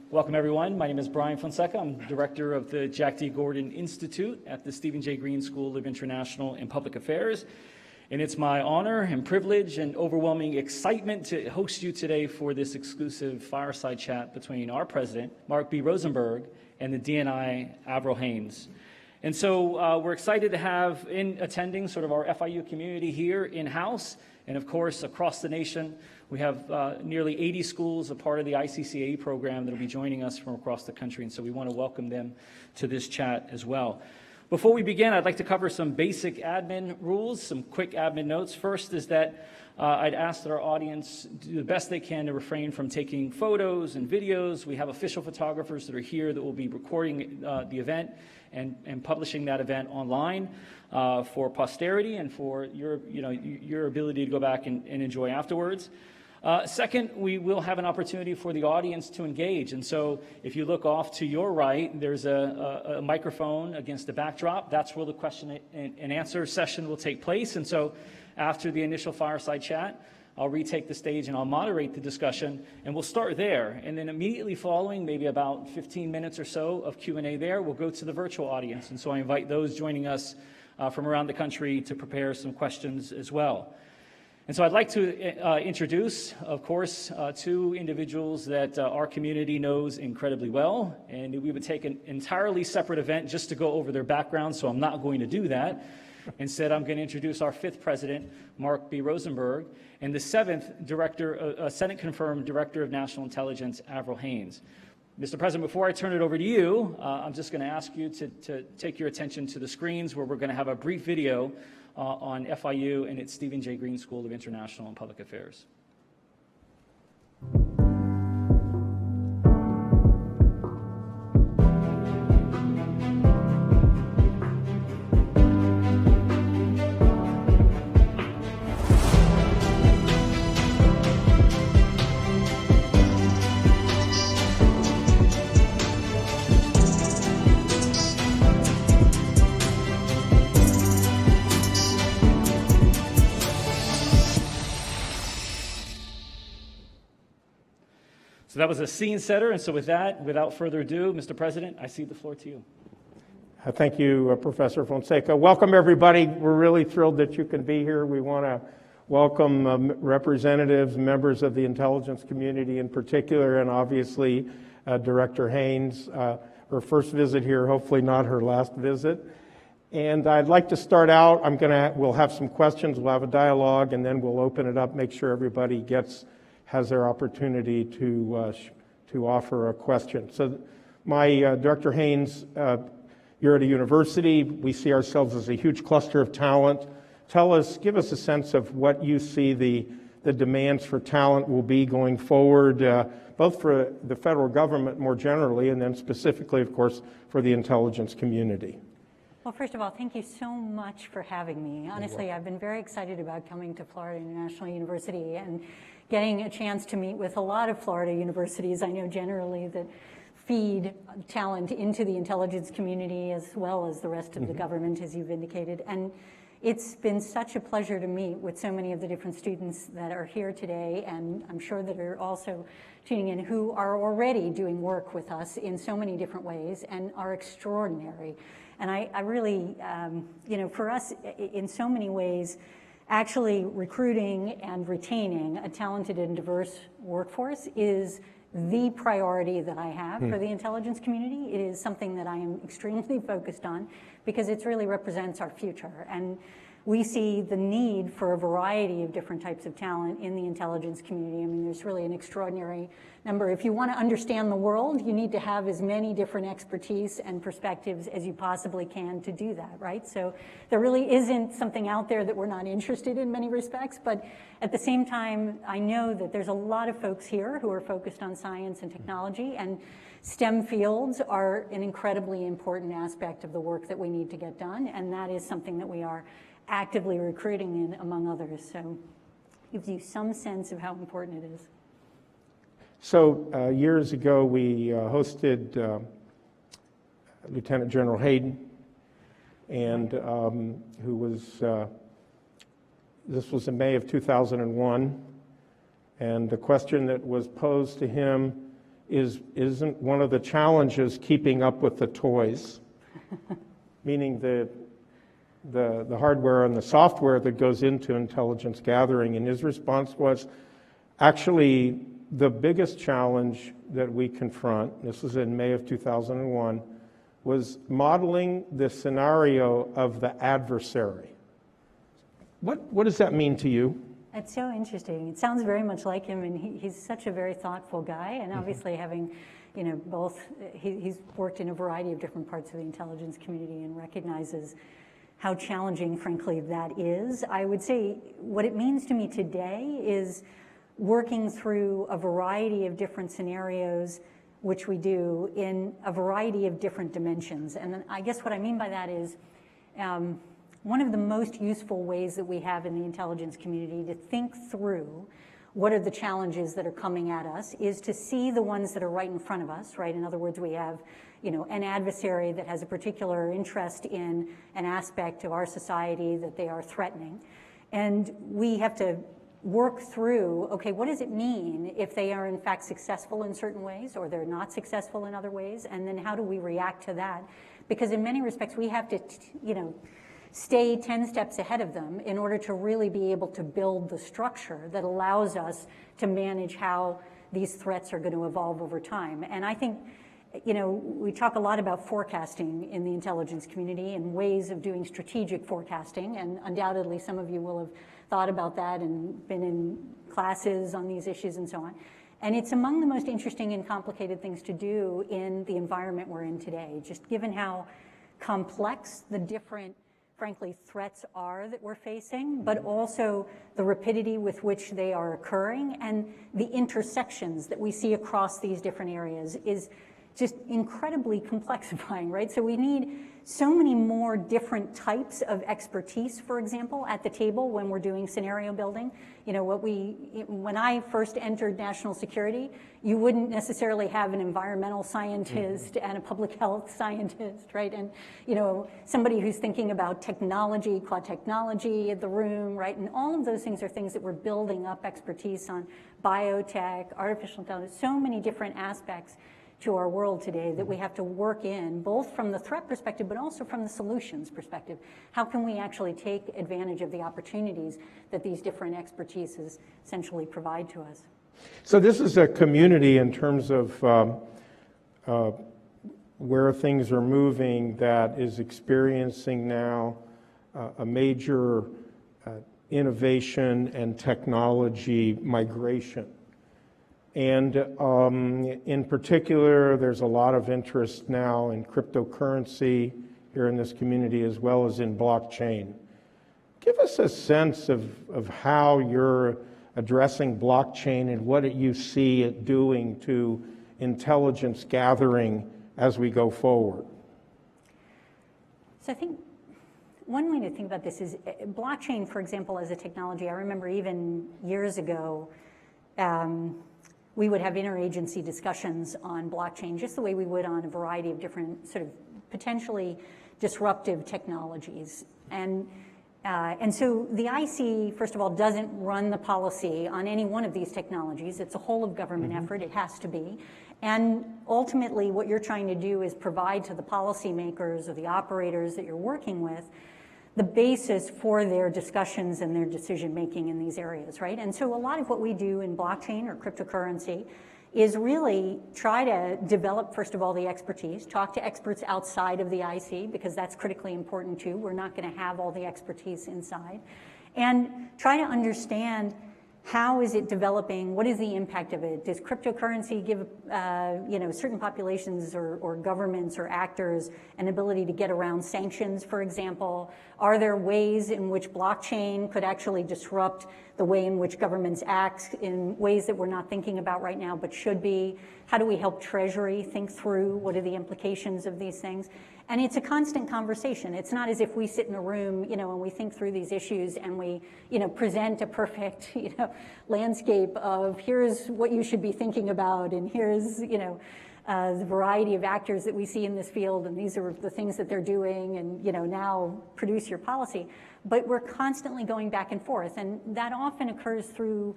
Welcome, everyone. My name is Brian Fonseca. I'm director of the Jack D. Gordon Institute at the Stephen J. Green School of International and Public Affairs. And it's my honor and privilege and overwhelming excitement to host you today for this exclusive fireside chat between our president, Mark B. Rosenberg, and the DNI, Avril Haines. And so we're excited to have in attending sort of our FIU community here in-house, and of course across the nation. We have nearly 80 schools, a part of the ICCAE program, that will be joining us from across the country, and so we want to welcome them to this chat as well. Before we begin, I'd like to cover some basic admin rules, some quick admin notes. First is that I'd ask that our audience do the best they can to refrain from taking photos and videos. We have official photographers that are here that will be recording the event and publishing that event online for posterity and for your ability to go back and enjoy afterwards. Second, we will have an opportunity for the audience to engage. And so if you look off to your right, there's a microphone against the backdrop. That's where the question and answer session will take place. And so after the initial fireside chat, I'll retake the stage and I'll moderate the discussion, and we'll start there. And then immediately following, maybe about 15 minutes or so of Q&A there, we'll go to the virtual audience. And so I invite those joining us from around the country to prepare some questions as well. And so I'd like to introduce, of course, two individuals that our community knows incredibly well. And we would take an entirely separate event just to go over their background, so I'm not going to do that. Instead, I'm going to introduce our fifth president, Mark B. Rosenberg, and the seventh Senate-confirmed Director of National Intelligence, Avril Haines. Mr. President, before I turn it over to you, I'm just going to ask you to take your attention to the screens, where we're going to have a brief video on FIU and its Stephen J. Green School of International and Public Affairs. So that was a scene setter, and so with that, without further ado, Mr. President, I cede the floor to you. Thank you, Professor Fonseca. Welcome, everybody. We're really thrilled that you can be here. We want to welcome representatives, members of the intelligence community in particular, and obviously Director Haines, her first visit here, hopefully not her last visit. And I'd like to start out, we'll have some questions, we'll have a dialogue, and then we'll open it up, make sure everybody has their opportunity to offer a question. So my Director Haines, you're at a university. We see ourselves as a huge cluster of talent. Give us a sense of what you see the demands for talent will be going forward, both for the federal government more generally, and then specifically, of course, for the intelligence community. Well, first of all, thank you so much for having me. Honestly, I've been very excited about coming to Florida International University and getting a chance to meet with a lot of Florida universities. I know generally that feed talent into the intelligence community as well as the rest of the government, as you've indicated. And it's been such a pleasure to meet with so many of the different students that are here today, and I'm sure that are also tuning in, who are already doing work with us in so many different ways and are extraordinary. And I really, for us, in so many ways, actually recruiting and retaining a talented and diverse workforce is the priority that I have for the intelligence community. It is something that I am extremely focused on because it really represents our future. And we see the need for a variety of different types of talent in the intelligence community. I mean, there's really an extraordinary number. If you want to understand the world, you need to have as many different expertise and perspectives as you possibly can to do that, right? So there really isn't something out there that we're not interested in many respects, but at the same time, I know that there's a lot of folks here who are focused on science and technology, and STEM fields are an incredibly important aspect of the work that we need to get done, and that is something that we are actively recruiting in, among others. So it gives you some sense of how important it is. So years ago, we hosted Lieutenant General Hayden, and who was, this was in May of 2001, and the question that was posed to him isn't one of the challenges keeping up with the toys, meaning the hardware and the software that goes into intelligence gathering. And his response was, actually, the biggest challenge that we confront, this was in May of 2001, was modeling the scenario of the adversary. What does that mean to you? It's so interesting. It sounds very much like him, and he's such a very thoughtful guy, and obviously having, he's worked in a variety of different parts of the intelligence community and recognizes how challenging, frankly, that is. I would say what it means to me today is working through a variety of different scenarios, which we do in a variety of different dimensions. And then I guess what I mean by that is one of the most useful ways that we have in the intelligence community to think through what are the challenges that are coming at us is to see the ones that are right in front of us, right? In other words, we have an adversary that has a particular interest in an aspect of our society that they are threatening. And we have to work through, okay, what does it mean if they are in fact successful in certain ways or they're not successful in other ways? And then how do we react to that? Because in many respects, we have to, stay 10 steps ahead of them in order to really be able to build the structure that allows us to manage how these threats are going to evolve over time. And I think, we talk a lot about forecasting in the intelligence community and ways of doing strategic forecasting, and undoubtedly some of you will have thought about that and been in classes on these issues and so on. And it's among the most interesting and complicated things to do in the environment we're in today, just given how complex the different, frankly, threats are that we're facing, but also the rapidity with which they are occurring and the intersections that we see across these different areas is just incredibly complexifying, right? So we need so many more different types of expertise, for example, at the table when we're doing scenario building. When I first entered national security, you wouldn't necessarily have an environmental scientist and a public health scientist, right? And, somebody who's thinking about technology, quad technology in the room, right? And all of those things are things that we're building up expertise on, biotech, artificial intelligence, so many different aspects to our world today that we have to work in, both from the threat perspective, but also from the solutions perspective. How can we actually take advantage of the opportunities that these different expertises essentially provide to us? So this is a community in terms of where things are moving that is experiencing now a major innovation and technology migration. And in particular, there's a lot of interest now in cryptocurrency here in this community as well as in blockchain. Give us a sense of how you're addressing blockchain and what you see it doing to intelligence gathering as we go forward. So I think one way to think about this is blockchain, for example, as a technology. I remember even years ago, we would have interagency discussions on blockchain, just the way we would on a variety of different sort of potentially disruptive technologies. And so the IC, first of all, doesn't run the policy on any one of these technologies. It's a whole of government effort. It has to be. And ultimately, what you're trying to do is provide to the policymakers or the operators that you're working with the basis for their discussions and their decision-making in these areas, right? And so a lot of what we do in blockchain or cryptocurrency is really try to develop, first of all, the expertise, talk to experts outside of the IC, because that's critically important too. We're not going to have all the expertise inside. And try to understand how is it developing? What is the impact of it? Does cryptocurrency give certain populations or governments or actors an ability to get around sanctions, for example? Are there ways in which blockchain could actually disrupt the way in which governments act in ways that we're not thinking about right now but should be? How do we help Treasury think through what are the implications of these things? And it's a constant conversation. It's not as if we sit in a room, and we think through these issues and we, present a perfect, landscape of here's what you should be thinking about and here's, the variety of actors that we see in this field and these are the things that they're doing and, now produce your policy. But we're constantly going back and forth, and that often occurs through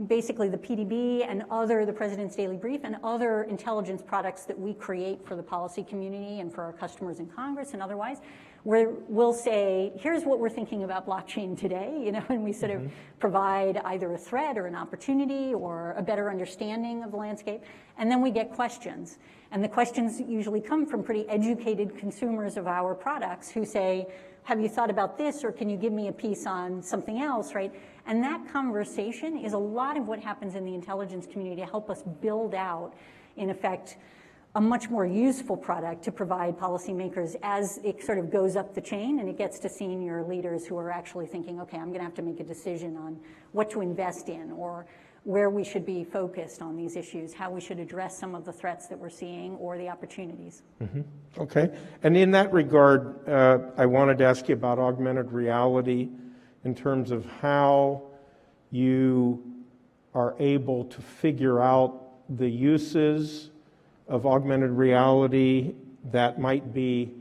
basically the PDB and the President's Daily Brief and other intelligence products that we create for the policy community and for our customers in Congress and otherwise, where we'll say, here's what we're thinking about blockchain today, and we sort of provide either a threat or an opportunity or a better understanding of the landscape, and then we get questions. And the questions usually come from pretty educated consumers of our products who say, have you thought about this, or can you give me a piece on something else, right? And that conversation is a lot of what happens in the intelligence community to help us build out, in effect, a much more useful product to provide policymakers as it sort of goes up the chain and it gets to senior leaders who are actually thinking, okay, I'm gonna have to make a decision on what to invest in or where we should be focused on these issues, how we should address some of the threats that we're seeing or the opportunities. Okay, and in that regard, I wanted to ask you about augmented reality in terms of how you are able to figure out the uses of augmented reality that might be,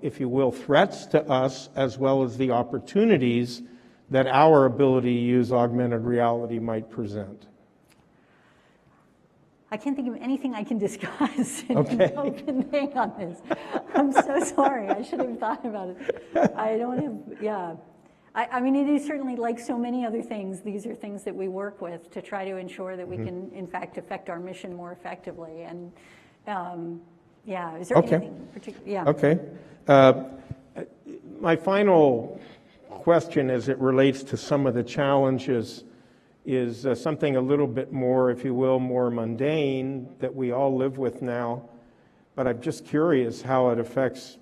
if you will, threats to us, as well as the opportunities that our ability to use augmented reality might present. I can't think of anything I can discuss in Okay. an open thing on this. I'm so sorry. I should have thought about it. I don't have, yeah. I mean, it is certainly like so many other things. These are things that we work with to try to ensure that we can, in fact, affect our mission more effectively. And yeah, is there anything particular? Yeah. Okay. My final question as it relates to some of the challenges is something a little bit more, if you will, more mundane that we all live with now. But I'm just curious how it affects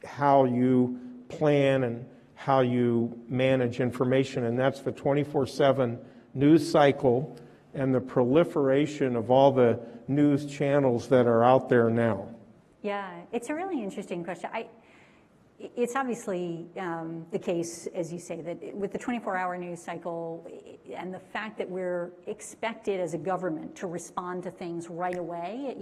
how you plan and how you manage information, and that's the 24/7 news cycle and the proliferation of all the news channels that are out there now. Yeah, it's a really interesting question. It's obviously the case, as you say, that with the 24-hour news cycle and the fact that we're expected as a government to respond to things right away,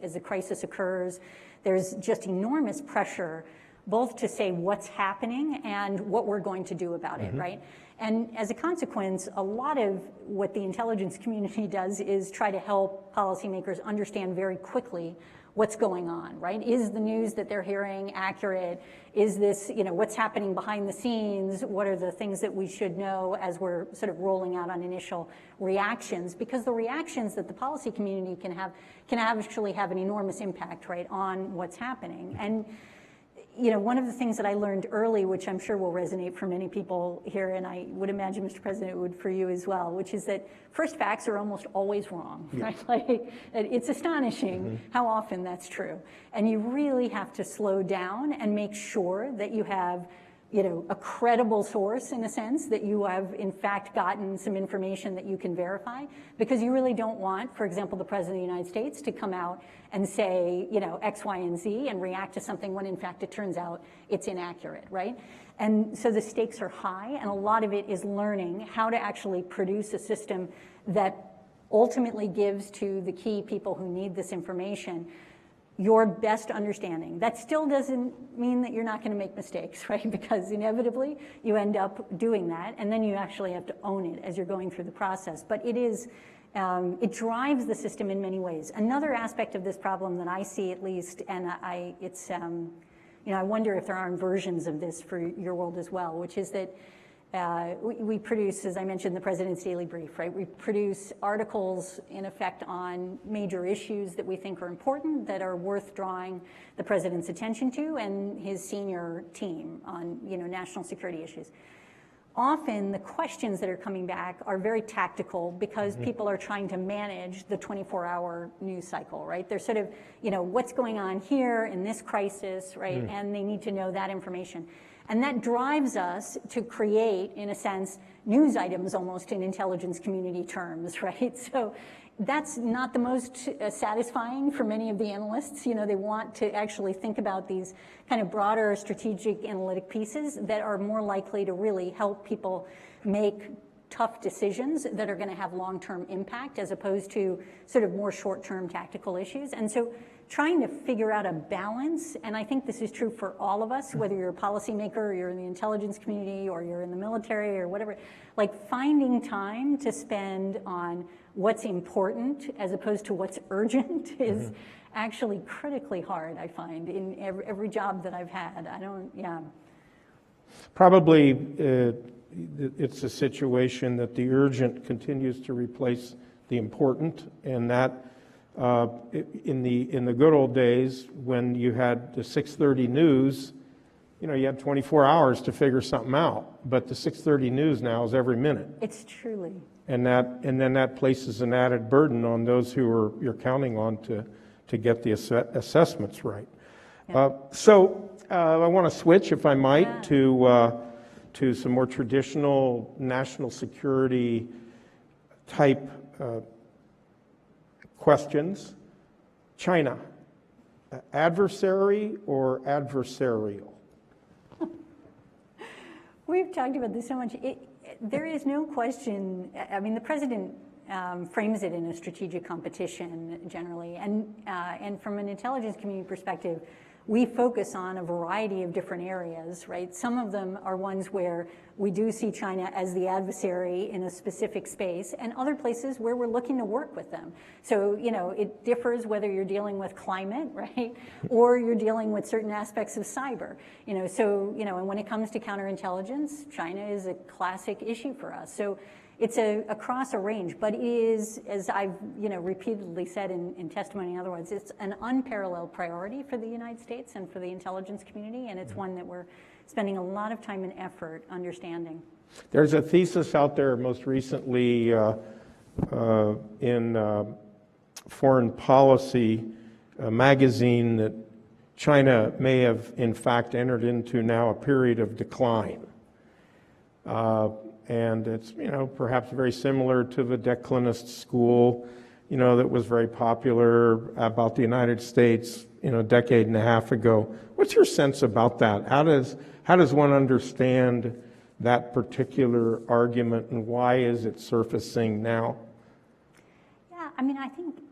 as a crisis occurs, there's just enormous pressure both to say what's happening and what we're going to do about it, right? And as a consequence, a lot of what the intelligence community does is try to help policymakers understand very quickly what's going on, right? Is the news that they're hearing accurate? Is this, what's happening behind the scenes? What are the things that we should know as we're sort of rolling out on initial reactions? Because the reactions that the policy community can actually have an enormous impact, right, on what's happening. And one of the things that I learned early, which I'm sure will resonate for many people here, and I would imagine, Mr. President, it would for you as well, which is that first facts are almost always wrong, right? Like, it's astonishing how often that's true. And you really have to slow down and make sure that you have a credible source, in a sense, that you have in fact gotten some information that you can verify, because you really don't want, for example, the President of the United States to come out and say, X, Y, and Z and react to something when in fact it turns out it's inaccurate, right? And so the stakes are high, and a lot of it is learning how to actually produce a system that ultimately gives to the key people who need this information your best understanding. That still doesn't mean that you're not going to make mistakes, right? Because inevitably you end up doing that, and then you actually have to own it as you're going through the process. But it drives the system in many ways. Another aspect of this problem that I see, at least, and I wonder if there are versions of this for your world as well, which is that we produce, as I mentioned, the President's Daily Brief, right? We produce articles, in effect, on major issues that we think are important, that are worth drawing the President's attention to, and his senior team on, national security issues. Often, the questions that are coming back are very tactical because people are trying to manage the 24-hour news cycle, right? They're sort of, what's going on here in this crisis, right? And they need to know that information. And that drives us to create, in a sense, news items almost in intelligence community terms, right? So that's not the most satisfying for many of the analysts. They want to actually think about these kind of broader strategic analytic pieces that are more likely to really help people make tough decisions that are going to have long-term impact as opposed to sort of more short-term tactical issues. And so trying to figure out a balance, and I think this is true for all of us, whether you're a policymaker or you're in the intelligence community or you're in the military or whatever, like finding time to spend on what's important as opposed to what's urgent is actually critically hard, I find, in every job that I've had. Probably it's a situation that the urgent continues to replace the important, and that in the good old days when you had the 6:30 news, you had 24 hours to figure something out. But the 6:30 news now is every minute. It's truly. And then that places an added burden on those who you're counting on to get the assessments right. Yeah. So I want to switch, if I might, to some more traditional national security type questions. China, adversary or adversarial? We've talked about this so much. There is no question. I mean, the president frames it in a strategic competition generally, and from an intelligence community perspective, we focus on a variety of different areas, right? Some of them are ones where we do see China as the adversary in a specific space, and other places where we're looking to work with them. So, it differs whether you're dealing with climate, right? Or you're dealing with certain aspects of cyber. And when it comes to counterintelligence, China is a classic issue for us. So it's across a range, but it is, as I've repeatedly said in testimony and otherwise, it's an unparalleled priority for the United States and for the intelligence community, and it's one that we're spending a lot of time and effort understanding. There's a thesis out there most recently in Foreign Policy magazine that China may have in fact entered into now a period of decline. And it's, perhaps very similar to the declinist school, that was very popular about the United States, a decade and a half ago. What's your sense about that? How does one understand that particular argument, and why is it surfacing now? Yeah, I think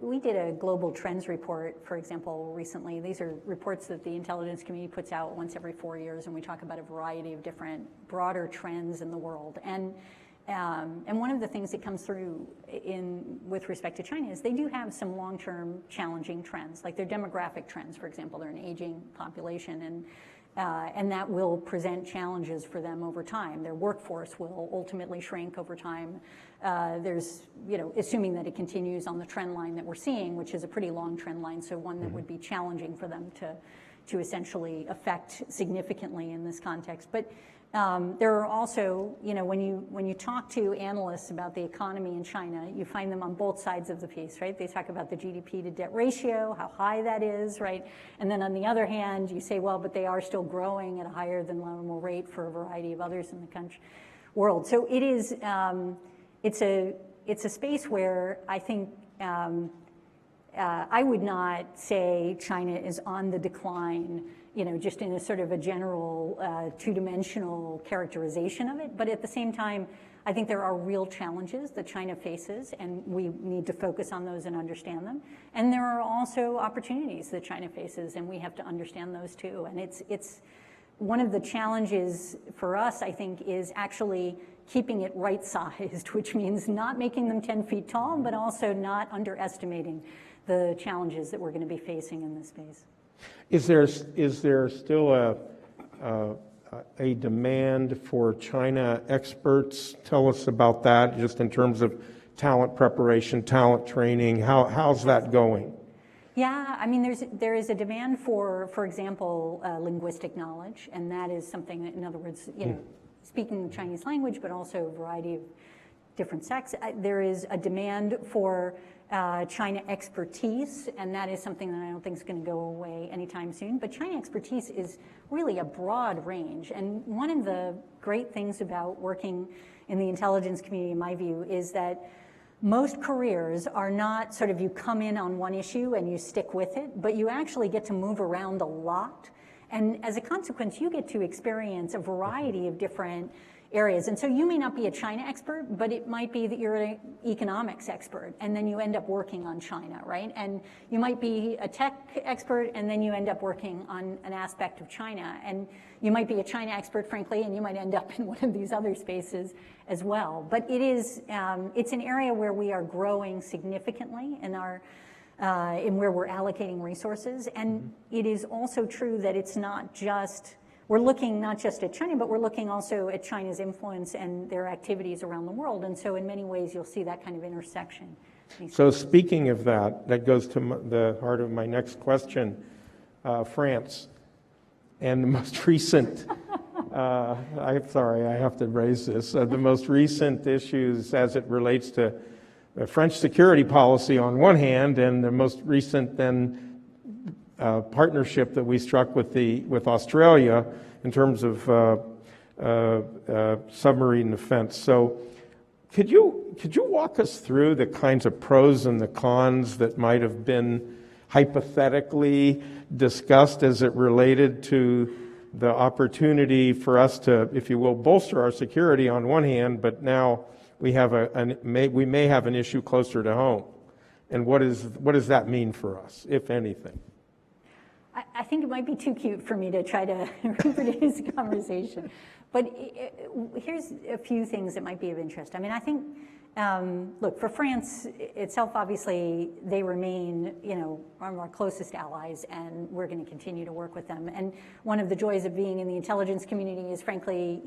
we did a global trends report, for example, recently. These are reports that the intelligence community puts out once every 4 years, and we talk about a variety of different broader trends in the world. And one of the things that comes through with respect to China is they do have some long-term challenging trends, like their demographic trends, for example. They're an aging population, and that will present challenges for them over time. Their workforce will ultimately shrink over time. There's, assuming that it continues on the trend line that we're seeing, which is a pretty long trend line, so one that would be challenging for them to essentially affect significantly in this context. But there are also, when you talk to analysts about the economy in China, you find them on both sides of the piece, right? They talk about the GDP to debt ratio, how high that is, right? And then on the other hand, you say, well, but they are still growing at a higher than normal rate for a variety of others in the world. So it is, it's a space where I think I would not say China is on the decline, just in a sort of a general two-dimensional characterization of it. But at the same time, I think there are real challenges that China faces, and we need to focus on those and understand them. And there are also opportunities that China faces, and we have to understand those too. And it's one of the challenges for us, I think, is actually keeping it right-sized, which means not making them 10 feet tall, but also not underestimating the challenges that we're going to be facing in this space. Is there still a demand for China experts? Tell us about that, just in terms of talent preparation, talent training. How's that going? Yeah, there is a demand for example, linguistic knowledge, and that is something that, in other words, speaking the Chinese language, but also a variety of different sects. There is a demand for China expertise, and that is something that I don't think is going to go away anytime soon. But China expertise is really a broad range, and one of the great things about working in the intelligence community, in my view, is that most careers are not sort of you come in on one issue and you stick with it, but you actually get to move around a lot. And as a consequence, you get to experience a variety of different areas. And so you may not be a China expert, but it might be that you're an economics expert, and then you end up working on China, right? And you might be a tech expert, and then you end up working on an aspect of China. And you might be a China expert, frankly, and you might end up in one of these other spaces as well. But it is, it's an area where we are growing significantly in our in where we're allocating resources. And it is also true that it's not just, we're looking not just at China, but we're looking also at China's influence and their activities around the world. And so in many ways, you'll see that kind of intersection. So speaking of that, that goes to the heart of my next question, France. And the most recent, I'm sorry, I have to raise this, the most recent issues as it relates to French security policy on one hand, and the most recent then partnership that we struck with Australia in terms of submarine defense. So could you walk us through the kinds of pros and the cons that might have been hypothetically discussed as it related to the opportunity for us to, if you will, bolster our security on one hand, but now we have we may have an issue closer to home. And what does that mean for us, if anything? I think it might be too cute for me to try to reproduce the conversation. But here's a few things that might be of interest. I mean, I think, look, for France itself, obviously, they remain, one of our closest allies, and we're going to continue to work with them. And one of the joys of being in the intelligence community is, frankly,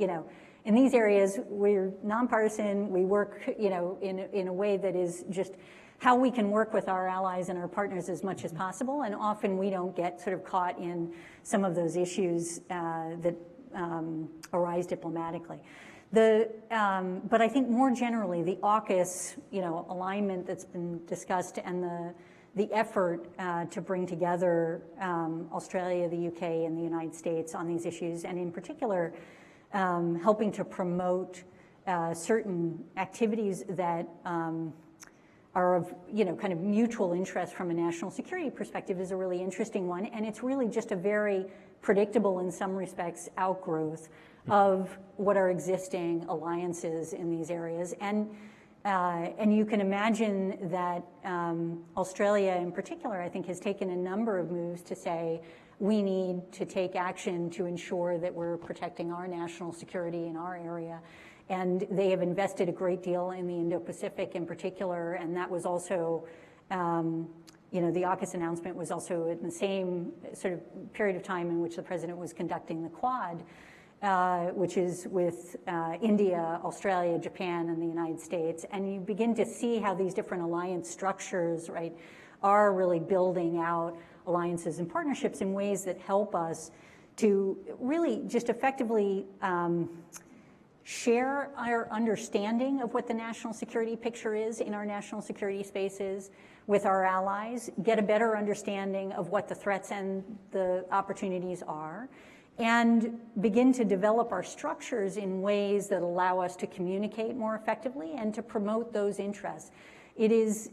in these areas, we're nonpartisan. We work, in a way that is just how we can work with our allies and our partners as much as possible. And often we don't get sort of caught in some of those issues that arise diplomatically. But I think more generally, the AUKUS, alignment that's been discussed and the effort to bring together Australia, the UK, and the United States on these issues, and in particular, helping to promote certain activities that are of, kind of mutual interest from a national security perspective is a really interesting one. And it's really just a very predictable, in some respects, outgrowth of what are existing alliances in these areas. And you can imagine that Australia in particular, I think, has taken a number of moves to say, we need to take action to ensure that we're protecting our national security in our area. And they have invested a great deal in the Indo-Pacific in particular, and that was also, the AUKUS announcement was also in the same sort of period of time in which the president was conducting the Quad, which is with India, Australia, Japan, and the United States. And you begin to see how these different alliance structures, right, are really building out alliances and partnerships in ways that help us to really just effectively share our understanding of what the national security picture is in our national security spaces with our allies, get a better understanding of what the threats and the opportunities are, and begin to develop our structures in ways that allow us to communicate more effectively and to promote those interests. It is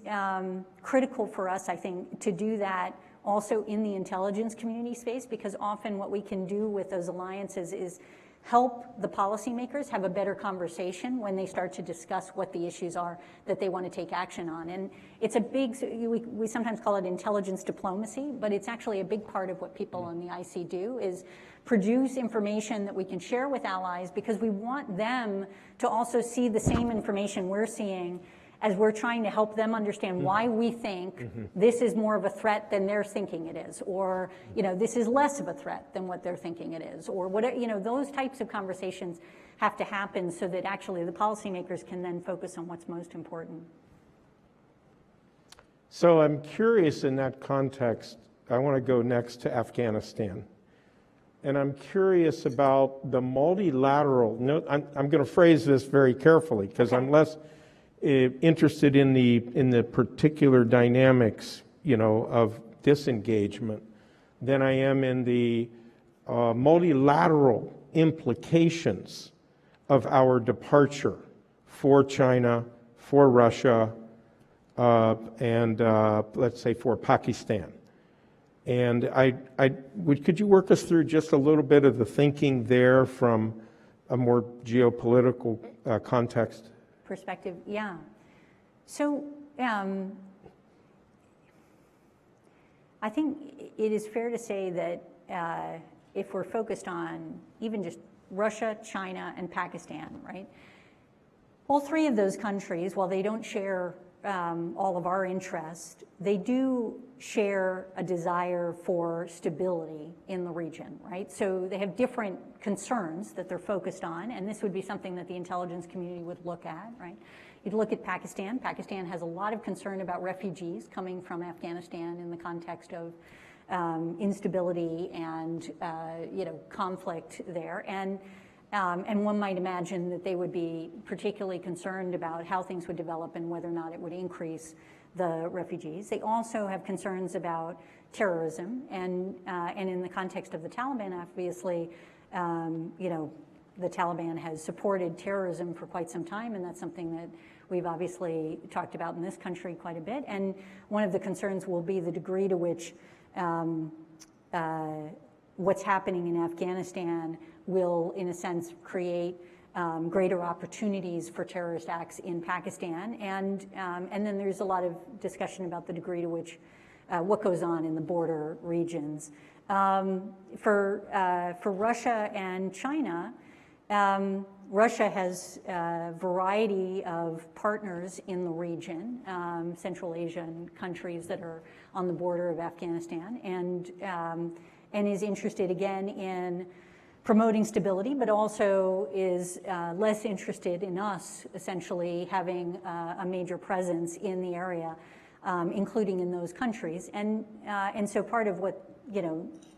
critical for us, I think, to do that also in the intelligence community space, because often what we can do with those alliances is help the policymakers have a better conversation when they start to discuss what the issues are that they want to take action on. And it's a big, we sometimes call it intelligence diplomacy, but it's actually a big part of what people on the IC do, is produce information that we can share with allies, because we want them to also see the same information we're seeing as we're trying to help them understand why we think this is more of a threat than they're thinking it is, or this is less of a threat than what they're thinking it is, or whatever. Those types of conversations have to happen so that actually the policymakers can then focus on what's most important. So I'm curious in that context, I want to go next to Afghanistan. And I'm curious about the multilateral, I'm going to phrase this very carefully, because I'm less interested in the particular dynamics, of disengagement than I am in the multilateral implications of our departure for China, for Russia, and let's say for Pakistan. And could you work us through just a little bit of the thinking there from a more geopolitical context. Perspective, yeah. So I think it is fair to say that if we're focused on even just Russia, China, and Pakistan, right? All three of those countries, while they don't share all of our interests, they do share a desire for stability in the region, right? So they have different concerns that they're focused on, and this would be something that the intelligence community would look at, right? You'd look at Pakistan. Pakistan has a lot of concern about refugees coming from Afghanistan in the context of instability and conflict there, and one might imagine that they would be particularly concerned about how things would develop and whether or not it would increase the refugees. They also have concerns about terrorism, and in the context of the Taliban, obviously, the Taliban has supported terrorism for quite some time, and that's something that we've obviously talked about in this country quite a bit. And one of the concerns will be the degree to which what's happening in Afghanistan will, in a sense, create greater opportunities for terrorist acts in Pakistan. And then there's a lot of discussion about the degree to which what goes on in the border regions. For Russia and China, Russia has a variety of partners in the region, Central Asian countries that are on the border of Afghanistan, and is interested again in promoting stability, but also is less interested in us essentially having a major presence in the area, including in those countries. And so part of what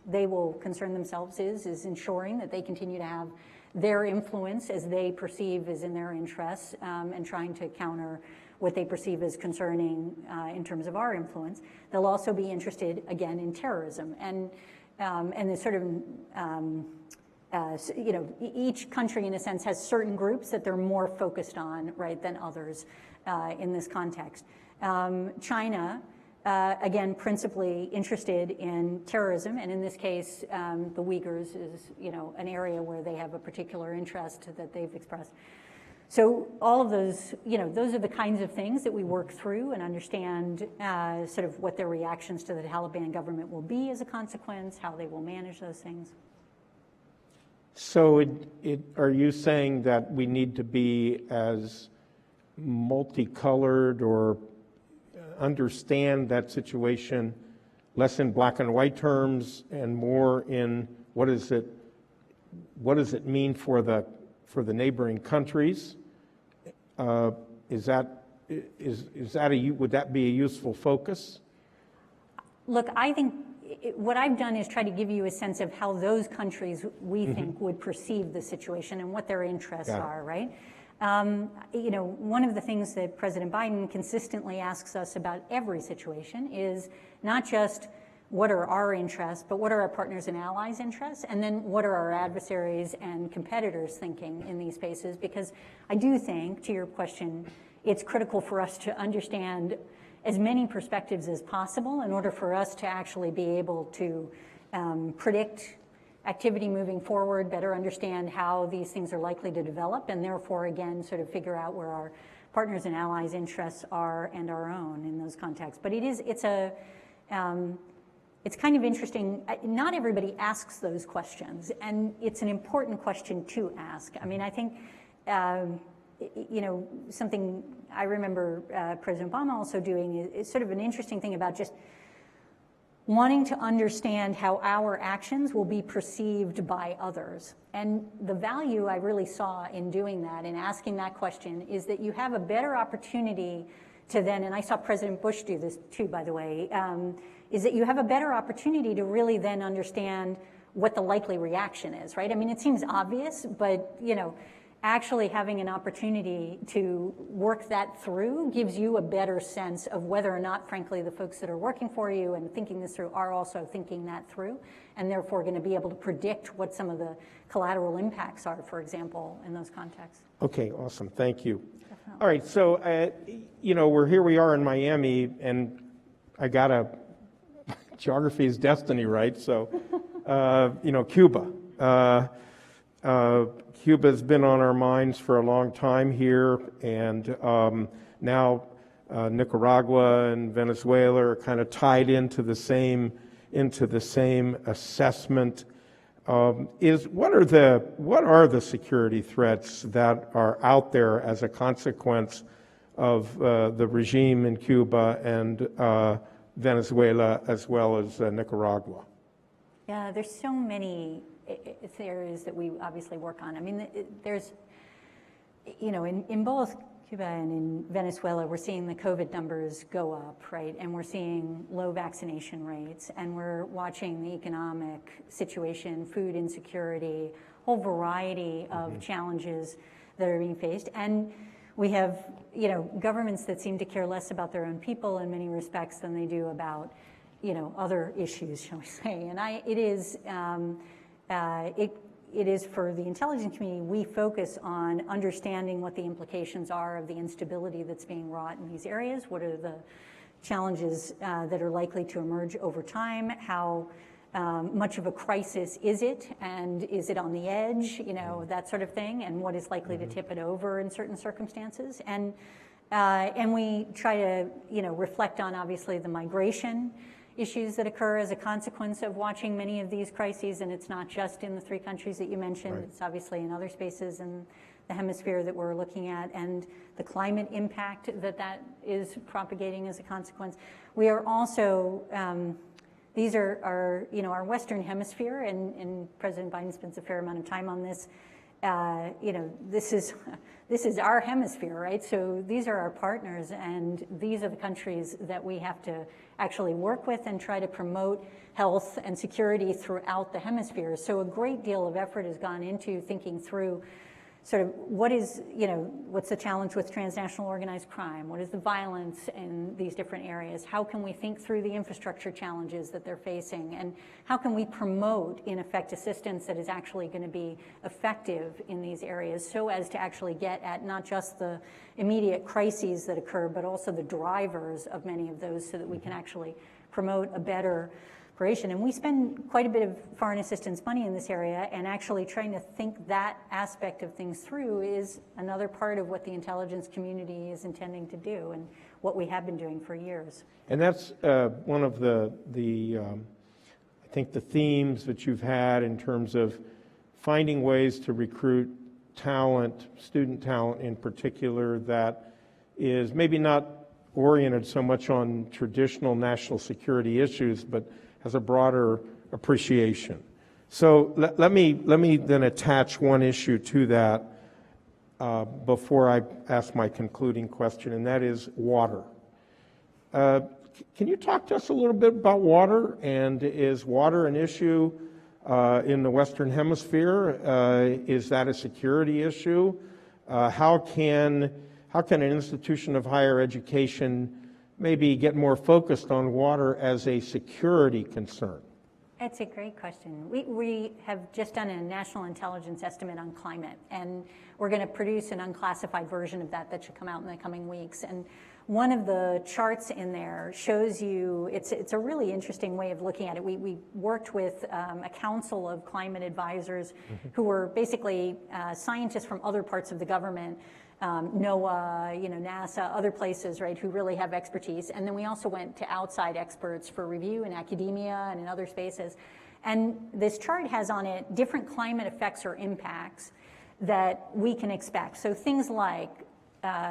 they will concern themselves is ensuring that they continue to have their influence as they perceive is in their interests, and trying to counter what they perceive as concerning in terms of our influence. They'll also be interested again in terrorism, and the sort of each country in a sense has certain groups that they're more focused on, right, than others in this context. China, again, principally interested in terrorism, and in this case, the Uyghurs is, an area where they have a particular interest that they've expressed. So all of those, those are the kinds of things that we work through and understand sort of what their reactions to the Taliban government will be as a consequence, how they will manage those things. So are you saying that we need to be as multicolored or understand that situation less in black and white terms and more in what does it mean for the neighboring countries? Would that be a useful focus? Look, I think what I've done is try to give you a sense of how those countries we think would perceive the situation and what their interests are, right? One of the things that President Biden consistently asks us about every situation is not just what are our interests, but what are our partners and allies' interests, and then what are our adversaries and competitors thinking in these spaces? Because I do think, to your question, it's critical for us to understand as many perspectives as possible in order for us to actually be able to predict activity moving forward, better understand how these things are likely to develop, and therefore, again, sort of figure out where our partners and allies' interests are and our own in those contexts. But it's kind of interesting. Not everybody asks those questions, and it's an important question to ask. I mean, I think, something I remember President Obama also doing is sort of an interesting thing about just wanting to understand how our actions will be perceived by others. And the value I really saw in doing that, in asking that question, is that you have a better opportunity to then, and I saw President Bush do this too, by the way, is that you have a better opportunity to really then understand what the likely reaction is, right? I mean, it seems obvious, but, actually having an opportunity to work that through gives you a better sense of whether or not, frankly, the folks that are working for you and thinking this through are also thinking that through, and therefore going to be able to predict what some of the collateral impacts are, for example, in those contexts. Okay, awesome. Thank you. Definitely. All right, so, we are in Miami, and I got geography is destiny, right? So, Cuba. Cuba's been on our minds for a long time here, and now Nicaragua and Venezuela are kind of tied into the same assessment. What are the security threats that are out there as a consequence of the regime in Cuba and Venezuela as well as Nicaragua? Yeah, there's so many areas that we obviously work on. I mean, there's, in both Cuba and in Venezuela, we're seeing the COVID numbers go up, right? And we're seeing low vaccination rates, and we're watching the economic situation, food insecurity, whole variety of challenges that are being faced. And we have, governments that seem to care less about their own people in many respects than they do about, other issues, shall we say. And it is for the intelligence community, we focus on understanding what the implications are of the instability that's being wrought in these areas. What are the challenges that are likely to emerge over time? How much of a crisis is it? And is it on the edge? That sort of thing. And what is likely to tip it over in certain circumstances? And we try to, reflect on, obviously, the migration issues that occur as a consequence of watching many of these crises, and it's not just in the three countries that you mentioned, right. It's obviously in other spaces in the hemisphere that we're looking at, and the climate impact that is propagating as a consequence. We are also, these are our Western hemisphere, and President Biden spends a fair amount of time on this. This is our hemisphere, right? So these are our partners, and these are the countries that we have to actually work with and try to promote health and security throughout the hemisphere. So a great deal of effort has gone into thinking through sort of what's the challenge with transnational organized crime? What is the violence in these different areas? How can we think through the infrastructure challenges that they're facing? And how can we promote, in effect, assistance that is actually going to be effective in these areas so as to actually get at not just the immediate crises that occur, but also the drivers of many of those so that we can actually promote a better operation. And we spend quite a bit of foreign assistance money in this area, and actually trying to think that aspect of things through is another part of what the intelligence community is intending to do and what we have been doing for years. And that's one of the I think the themes that you've had in terms of finding ways to recruit talent, student talent in particular, that is maybe not oriented so much on traditional national security issues, but has a broader appreciation. So let me then attach one issue to that before I ask my concluding question, and that is water. Can you talk to us a little bit about water? And is water an issue in the Western Hemisphere? Is that a security issue? How can an institution of higher education maybe get more focused on water as a security concern? That's a great question. We have just done a national intelligence estimate on climate, and we're going to produce an unclassified version of that should come out in the coming weeks. And one of the charts in there shows you, it's a really interesting way of looking at it. We worked with a council of climate advisors who were basically scientists from other parts of the government, NOAA, NASA, other places, right, who really have expertise. And then we also went to outside experts for review in academia and in other spaces. And this chart has on it different climate effects or impacts that we can expect. So things like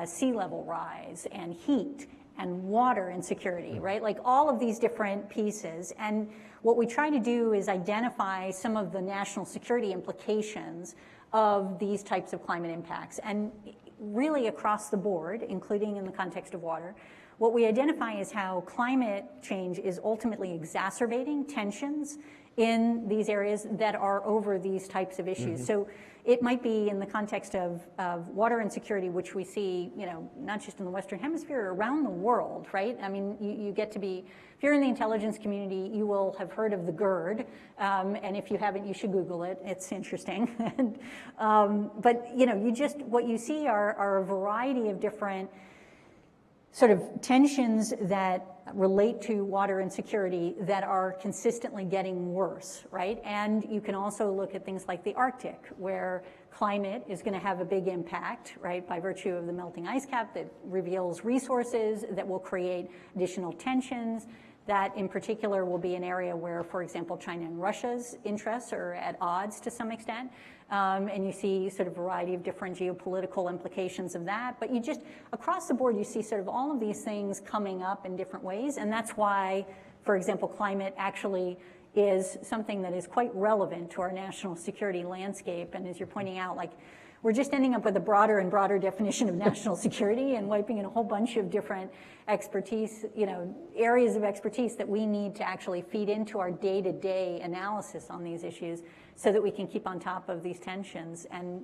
sea level rise and heat and water insecurity, right? Like all of these different pieces. And what we try to do is identify some of the national security implications of these types of climate impacts. And really across the board, including in the context of water, what we identify is how climate change is ultimately exacerbating tensions in these areas that are over these types of issues. So it might be in the context of water insecurity, which we see, not just in the Western Hemisphere, around the world, right? I mean, you get to be, if you're in the intelligence community, you will have heard of the GERD, and if you haven't, you should Google it. It's interesting. But what you see are a variety of different sort of tensions that relate to water insecurity that are consistently getting worse, right? And you can also look at things like the Arctic, where climate is going to have a big impact, right, by virtue of the melting ice cap that reveals resources that will create additional tensions. That in particular will be an area where, for example, China and Russia's interests are at odds to some extent. And you see sort of a variety of different geopolitical implications of that. But you just, across the board, you see sort of all of these things coming up in different ways. And that's why, for example, climate actually is something that is quite relevant to our national security landscape. And as you're pointing out, like, we're just ending up with a broader and broader definition of national security and wiping in a whole bunch of different expertise, areas of expertise that we need to actually feed into our day-to-day analysis on these issues so that we can keep on top of these tensions and,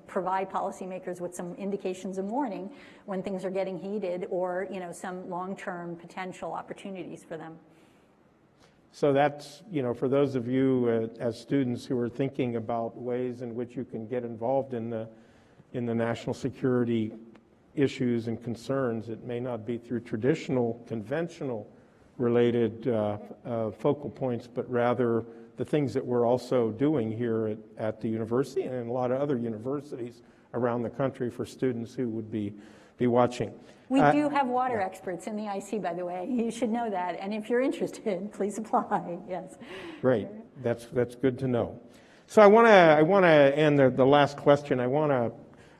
provide policymakers with some indications and warning when things are getting heated or, some long-term potential opportunities for them. So that's, for those of you as students who are thinking about ways in which you can get involved in the national security issues and concerns, it may not be through traditional, conventional related focal points, but rather the things that we're also doing here at the university and in a lot of other universities around the country for students who would be watching. We do have water experts in the IC, by the way. You should know that. And if you're interested, please apply. Yes. Great. That's good to know. So I want to end the last question. I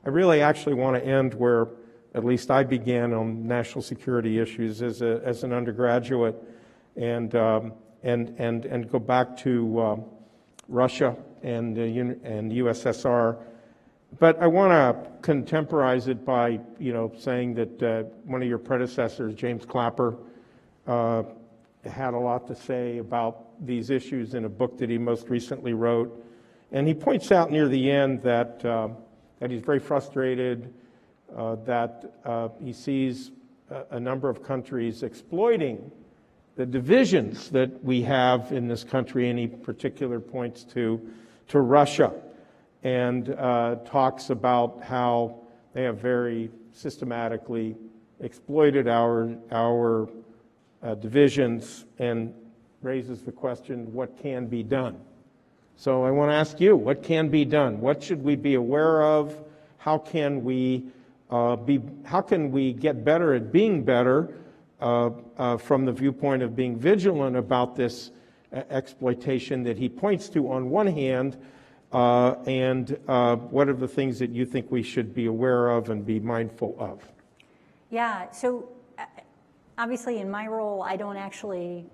really actually want to end where at least I began on national security issues as an undergraduate, and go back to Russia and USSR. But I want to contemporize it by, saying that one of your predecessors, James Clapper, had a lot to say about these issues in a book that he most recently wrote. And he points out near the end that he's very frustrated, that he sees a number of countries exploiting the divisions that we have in this country, and he particularly points to Russia. And talks about how they have very systematically exploited our divisions, and raises the question, what can be done? So I want to ask you, what can be done? What should we be aware of? How can we get better at being better from the viewpoint of being vigilant about this exploitation that he points to on one hand? And what are the things that you think we should be aware of and be mindful of? Yeah, so obviously in my role, I don't actually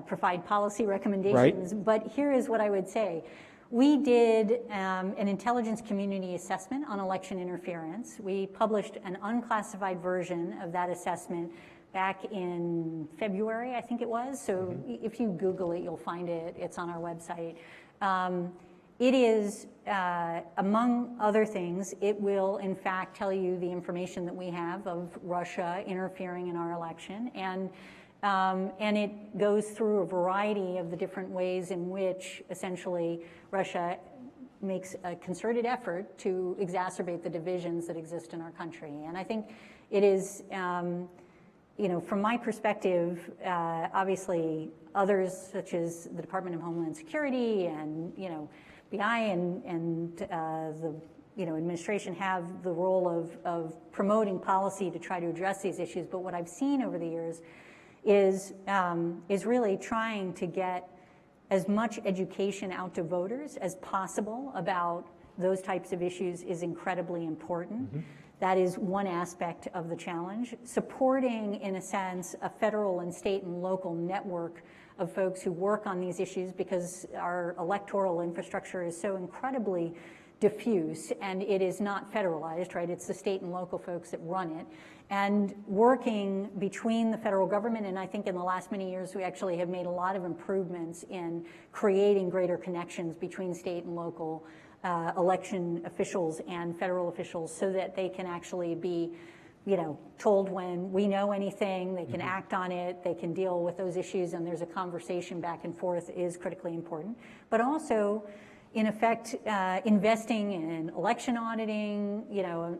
provide policy recommendations, right. But here is what I would say. We did an intelligence community assessment on election interference. We published an unclassified version of that assessment back in February, I think it was. So if you Google it, you'll find it. It's on our website. It is, among other things, it will in fact tell you the information that we have of Russia interfering in our election, and it goes through a variety of the different ways in which essentially Russia makes a concerted effort to exacerbate the divisions that exist in our country. And I think it is, from my perspective, obviously others such as the Department of Homeland Security and BI and the administration have the role of promoting policy to try to address these issues. But what I've seen over the years is really trying to get as much education out to voters as possible about those types of issues is incredibly important. Mm-hmm. That is one aspect of the challenge. Supporting, in a sense, a federal and state and local network of folks who work on these issues, because our electoral infrastructure is so incredibly diffuse and it is not federalized, right? It's the state and local folks that run it. And working between the federal government, and I think in the last many years we actually have made a lot of improvements in creating greater connections between state and local election officials and federal officials so that they can actually be, told when we know anything, they can act on it, they can deal with those issues, and there's a conversation back and forth is critically important. But also, in effect, investing in election auditing,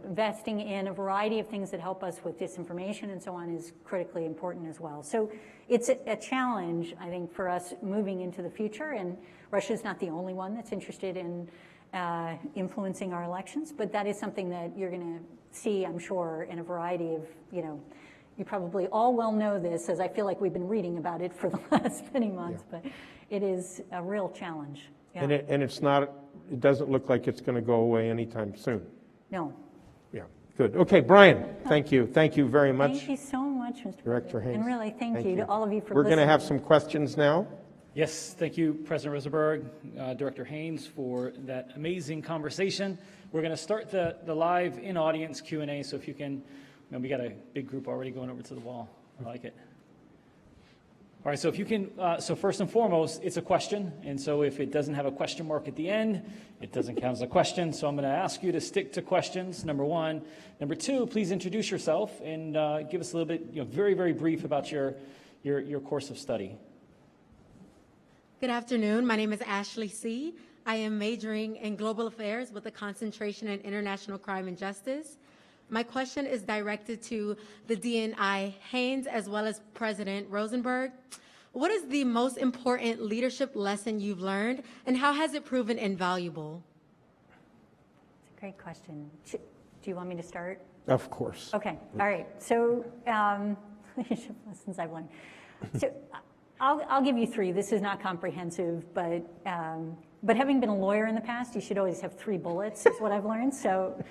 investing in a variety of things that help us with disinformation and so on is critically important as well. So it's a challenge, I think, for us moving into the future, and Russia's not the only one that's interested in influencing our elections, but that is something that you're going to see, I'm sure, in a variety of, you probably all well know this, as I feel like we've been reading about it for the last many months, but it is a real challenge. Yeah. And it doesn't look like it's going to go away anytime soon. No. Yeah, good. Okay, Brian, thank you. Thank you very much. Thank you so much, Mr. Director Haines. And really, thank you to all of you for We're listening. going to have some questions now. Yes, thank you, President Rosenberg, Director Haines, for that amazing conversation. We're going to start the live in-audience Q&A, so if you can, we got a big group already going over to the wall. I like it. All right, so if you can, so first and foremost, it's a question, and so if it doesn't have a question mark at the end, it doesn't count as a question, so I'm going to ask you to stick to questions, number one. Number two, please introduce yourself and give us a little bit, very, very brief about your course of study. Good afternoon. My name is Ashley C. I am majoring in global affairs with a concentration in international crime and justice. My question is directed to the DNI Haines as well as President Rosenberg. What is the most important leadership lesson you've learned, and how has it proven invaluable? It's a great question. Do you want me to start? Of course. Okay. All right. So leadership lessons I've learned. So I'll give you three. This is not comprehensive, but having been a lawyer in the past, you should always have 3 bullets, is what I've learned. So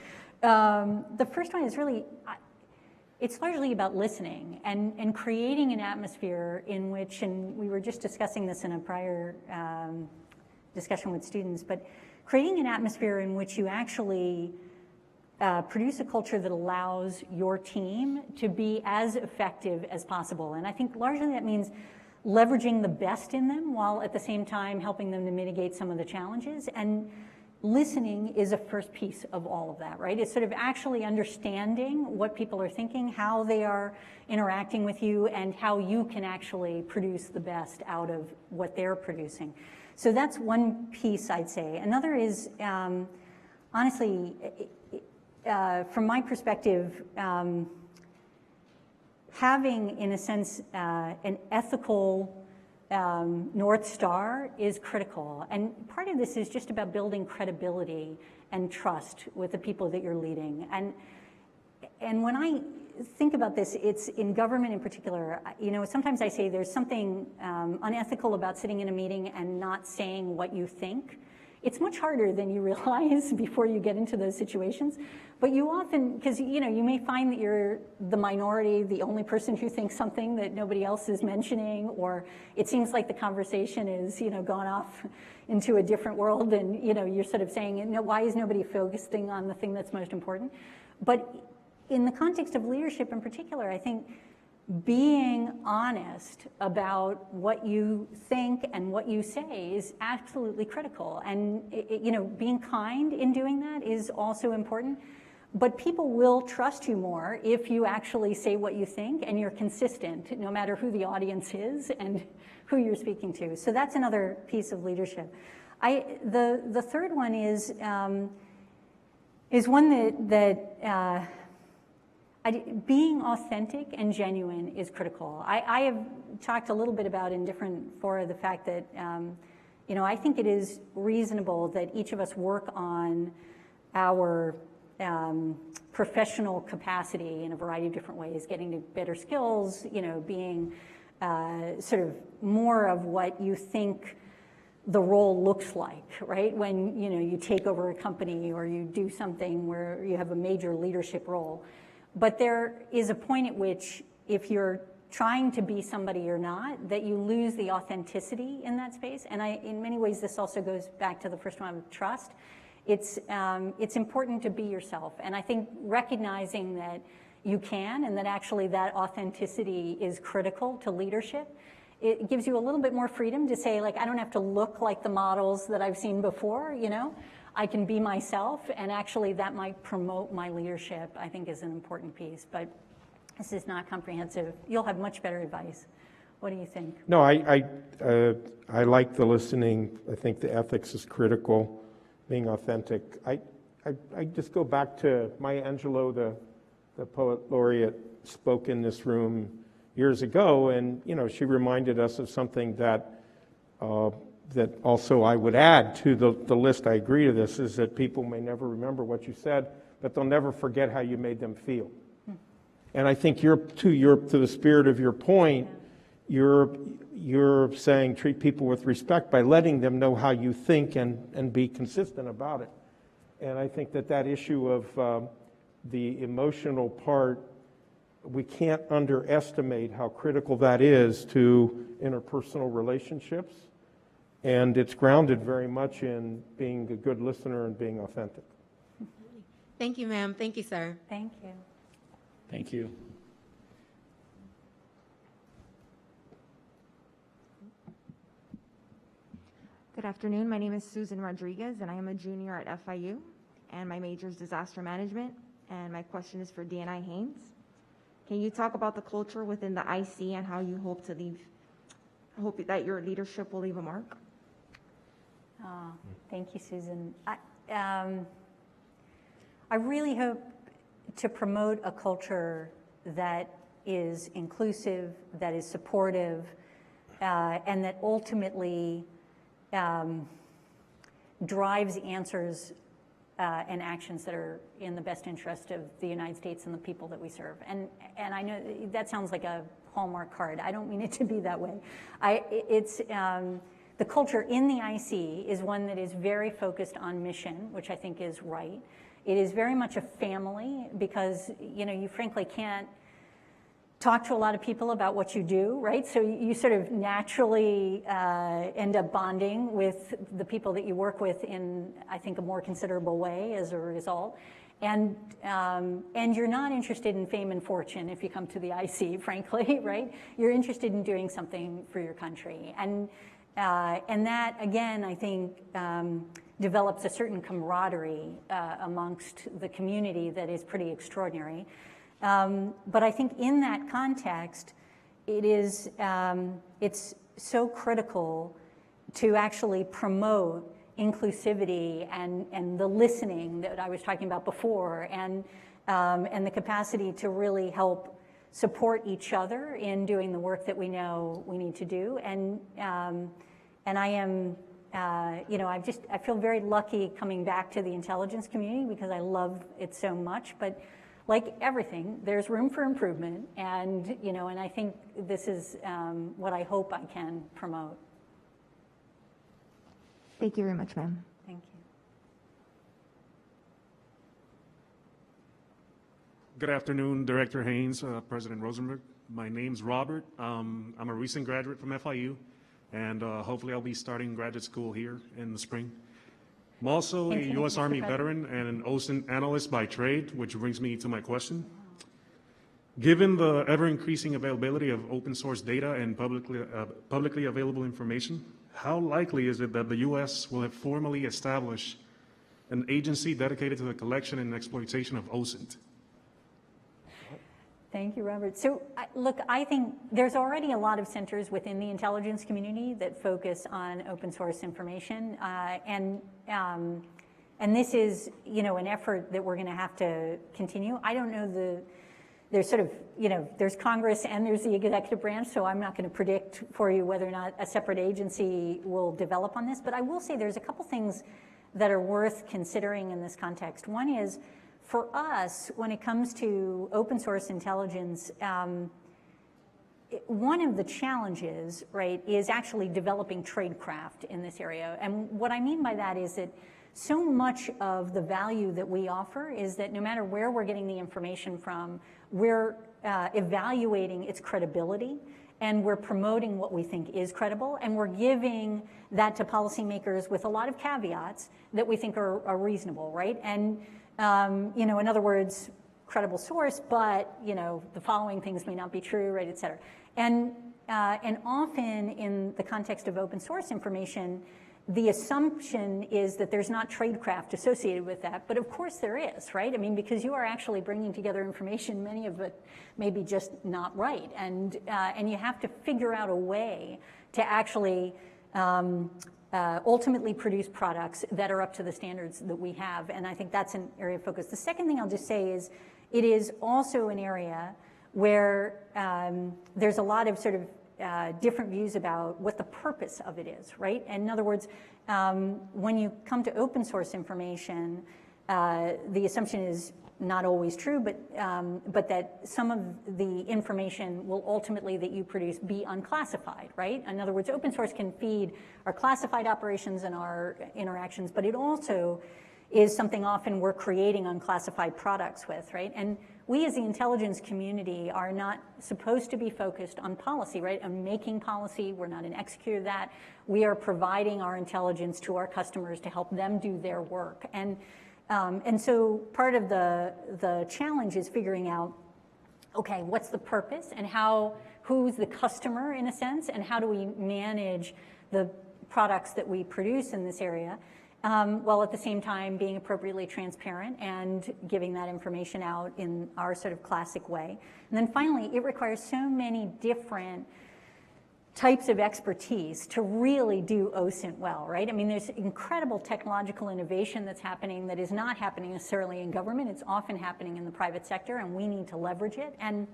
the first one is really, it's largely about listening and creating an atmosphere in which, and we were just discussing this in a prior discussion with students, but creating an atmosphere in which you actually produce a culture that allows your team to be as effective as possible. And I think largely that means leveraging the best in them while at the same time helping them to mitigate some of the challenges. And listening is a first piece of all of that, right? It's sort of actually understanding what people are thinking, how they are interacting with you, and how you can actually produce the best out of what they're producing. So that's one piece, I'd say. Another is, honestly, from my perspective, having, in a sense, an ethical North Star is critical. And part of this is just about building credibility and trust with the people that you're leading. And when I think about this, it's in government in particular, sometimes I say there's something unethical about sitting in a meeting and not saying what you think. It's much harder than you realize before you get into those situations. But you often, because you may find that you're the minority, the only person who thinks something that nobody else is mentioning, or it seems like the conversation is, gone off into a different world, and you're sort of saying, why is nobody focusing on the thing that's most important? But in the context of leadership in particular, I think being honest about what you think and what you say is absolutely critical. And being kind in doing that is also important. But people will trust you more if you actually say what you think and you're consistent, no matter who the audience is and who you're speaking to. So that's another piece of leadership. The third one is one that being authentic and genuine is critical. I have talked a little bit about in different fora the fact that I think it is reasonable that each of us work on our professional capacity in a variety of different ways, getting to better skills, being sort of more of what you think the role looks like, right? When you take over a company or you do something where you have a major leadership role. But there is a point at which, if you're trying to be somebody you're not, that you lose the authenticity in that space. And in many ways, this also goes back to the first one of trust. It's important to be yourself. And I think recognizing that you can, and that actually that authenticity is critical to leadership, it gives you a little bit more freedom to say, I don't have to look like the models that I've seen before, I can be myself, and actually that might promote my leadership, I think, is an important piece. But this is not comprehensive. You'll have much better advice What do you think? No, I like the listening. I think the ethics is critical, being authentic. I just go back to Maya Angelou, the poet laureate, spoke in this room years ago, and she reminded us of something that also I would add to the list. I agree to this, is that people may never remember what you said, but they'll never forget how you made them feel. And I think to the spirit of your point, you're saying treat people with respect by letting them know how you think and be consistent about it. And I think that issue of the emotional part, we can't underestimate how critical that is to interpersonal relationships. And it's grounded very much in being a good listener and being authentic. Thank you, ma'am. Thank you, sir. Thank you. Thank you. Good afternoon. My name is Susan Rodriguez, and I am a junior at FIU, and my major is disaster management. And my question is for DNI Haines. Can you talk about the culture within the IC and how you hope that your leadership will leave a mark? Thank you, Susan. I really hope to promote a culture that is inclusive, that is supportive, and that ultimately drives answers and actions that are in the best interest of the United States and the people that we serve. And I know that sounds like a Hallmark card. I don't mean it to be that way. The culture in the IC is one that is very focused on mission, which I think is right. It is very much a family because, you frankly can't talk to a lot of people about what you do, right? So you sort of naturally end up bonding with the people that you work with in, I think, a more considerable way as a result. And you're not interested in fame and fortune if you come to the IC, frankly, right? You're interested in doing something for your country. And that, again, I think develops a certain camaraderie amongst the community that is pretty extraordinary. But I think in that context, it's so critical to actually promote inclusivity and the listening that I was talking about before, and the capacity to really help support each other in doing the work that we know we need to do. And I am, I feel very lucky coming back to the intelligence community because I love it so much. But like everything, there's room for improvement, and and I think this is what I hope I can promote. Thank you very much, ma'am. Thank you. Good afternoon, Director Haines, President Rosenberg. My name's Robert. I'm a recent graduate from FIU, and hopefully I'll be starting graduate school here in the spring. I'm also a U.S. Army veteran and an OSINT analyst by trade, which brings me to my question. Given the ever-increasing availability of open source data and publicly available information, how likely is it that the U.S. will have formally established an agency dedicated to the collection and exploitation of OSINT? Thank you, Robert. So, look, I think there's already a lot of centers within the intelligence community that focus on open source information, and this is, an effort that we're going to have to continue. I don't know there's sort of, there's Congress and there's the executive branch, so I'm not going to predict for you whether or not a separate agency will develop on this. But I will say there's a couple things that are worth considering in this context. One is, for us, when it comes to open source intelligence, one of the challenges, right, is actually developing tradecraft in this area. And what I mean by that is that so much of the value that we offer is that no matter where we're getting the information from, we're evaluating its credibility, and we're promoting what we think is credible, and we're giving that to policymakers with a lot of caveats that we think are reasonable, right? And in other words, credible source, but the following things may not be true, right, et cetera. And and often in the context of open source information, the assumption is that there's not tradecraft associated with that, but of course there is, right? I mean, because you are actually bringing together information, many of it may be just not right, and you have to figure out a way to actually ultimately produce products that are up to the standards that we have, and I think that's an area of focus. The second thing I'll just say is, it is also an area where there's a lot of sort of different views about what the purpose of it is, right? And in other words, when you come to open source information, the assumption is not always true, but that some of the information will ultimately that you produce be unclassified, right? In other words, open source can feed our classified operations and our interactions, but it also is something often we're creating unclassified products with, right? And we as the intelligence community are not supposed to be focused on policy, right? On making policy, we're not an executor of that. We are providing our intelligence to our customers to help them do their work. And so part of the challenge is figuring out, okay, what's the purpose and who's the customer in a sense, and how do we manage the products that we produce in this area, while at the same time being appropriately transparent and giving that information out in our sort of classic way. And then finally, it requires so many different types of expertise to really do OSINT well, right? I mean, there's incredible technological innovation that's happening that is not happening necessarily in government. It's often happening in the private sector, and we need to leverage it. And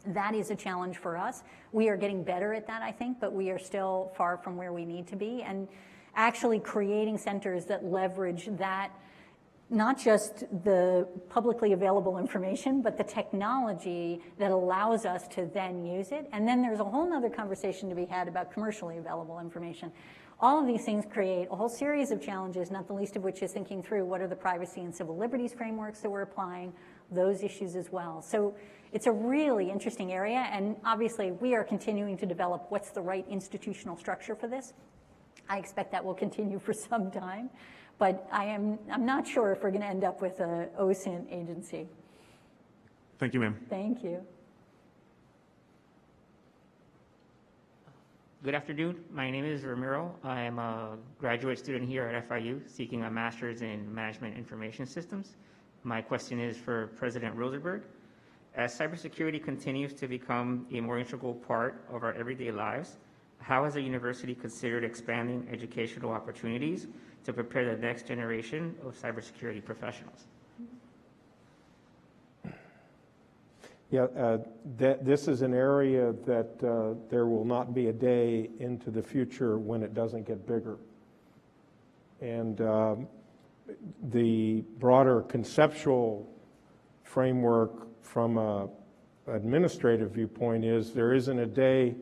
that is a challenge for us. We are getting better at that, I think, but we are still far from where we need to be. And actually creating centers that leverage that, not just the publicly available information, but the technology that allows us to then use it. And then there's a whole nother conversation to be had about commercially available information. All of these things create a whole series of challenges, not the least of which is thinking through what are the privacy and civil liberties frameworks that we're applying, those issues as well. So it's a really interesting area, and obviously we are continuing to develop what's the right institutional structure for this. I expect that will continue for some time, but I'm not sure if we're going to end up with an OSINT agency. Thank you, ma'am. Thank you. Good afternoon. My name is Ramiro. I am a graduate student here at FIU seeking a master's in management information systems. My question is for President Rosenberg. As cybersecurity continues to become a more integral part of our everyday lives, how has the university considered expanding educational opportunities to prepare the next generation of cybersecurity professionals? Yeah, this is an area that there will not be a day into the future when it doesn't get bigger. And the broader conceptual framework from an administrative viewpoint is there isn't a day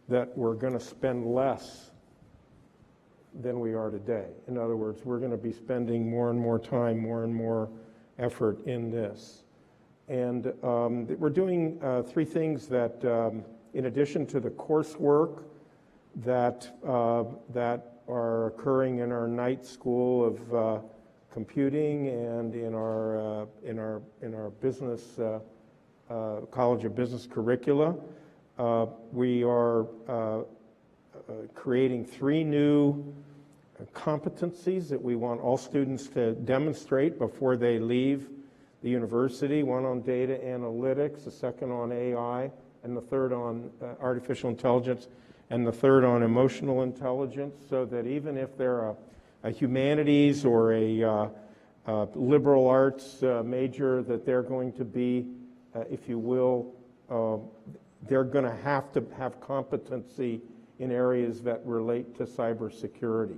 that we're going to spend less than we are today. In other words, we're going to be spending more and more time, more and more effort in this. And we're doing three things that, in addition to the coursework that are occurring in our night school of computing and in our business College of Business curricula. We are creating 3 new competencies that we want all students to demonstrate before they leave the university, one on data analytics, the second on AI, and the third on artificial intelligence, and the third on emotional intelligence, so that even if they're a humanities or a liberal arts major, that they're going to be, if you will, they're going to have competency in areas that relate to cybersecurity.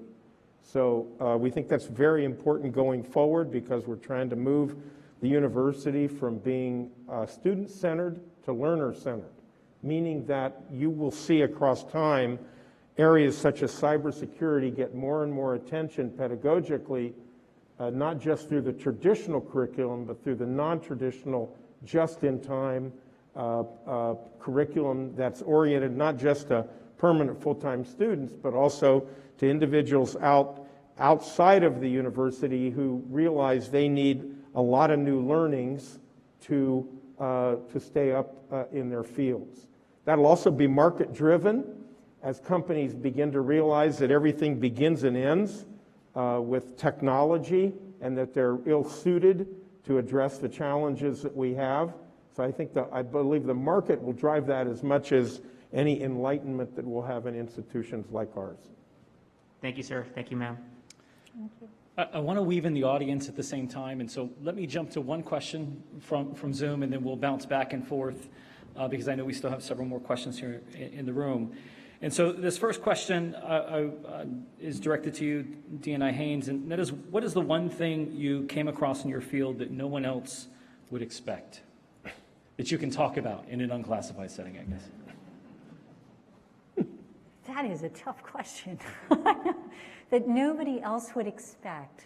So we think that's very important going forward because we're trying to move the university from being student-centered to learner-centered, meaning that you will see across time areas such as cybersecurity get more and more attention pedagogically, not just through the traditional curriculum, but through the non-traditional, just-in-time curriculum that's oriented not just to permanent full-time students, but also to individuals outside of the university who realize they need a lot of new learnings to stay up in their fields. That'll also be market-driven as companies begin to realize that everything begins and ends with technology and that they're ill-suited to address the challenges that we have. So I believe the market will drive that as much as any enlightenment that we'll have in institutions like ours. Thank you, sir. Thank you, ma'am. I want to weave in the audience at the same time, and so let me jump to one question from Zoom, and then we'll bounce back and forth because I know we still have several more questions here in the room. And so this first question is directed to you, D&I Haines, and that is, what is the one thing you came across in your field that no one else would expect, that you can talk about in an unclassified setting, I guess? That is a tough question that nobody else would expect.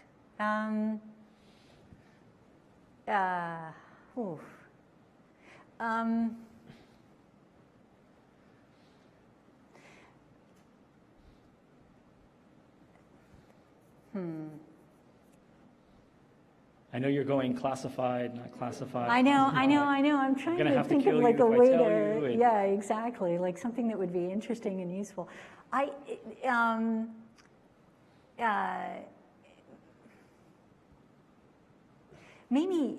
I know you're going classified, not classified. I know. I'm trying gonna to have to think of kill like you a if I way tell to, you, and- yeah, exactly, like something that would be interesting and useful. Maybe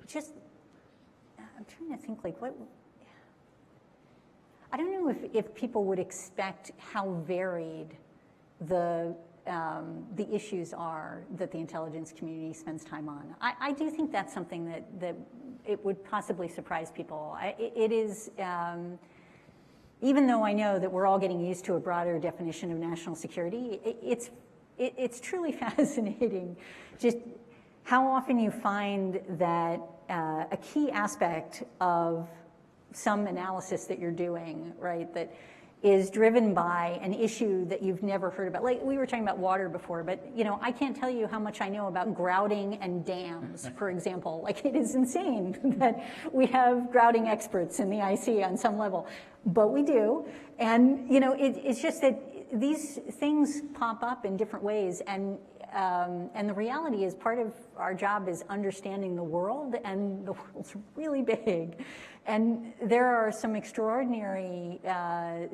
just, I'm trying to think like what, I don't know if people would expect how varied the issues are that the intelligence community spends time on. I do think that's something that it would possibly surprise people. It is, even though I know that we're all getting used to a broader definition of national security, it's truly fascinating just how often you find that a key aspect of some analysis that you're doing, right, that is driven by an issue that you've never heard about. Like we were talking about water before, but I can't tell you how much I know about grouting and dams, for example. Like it is insane that we have grouting experts in the IC on some level, but we do. And it's just that these things pop up in different ways, and the reality is part of our job is understanding the world, and the world's really big. And there are some extraordinary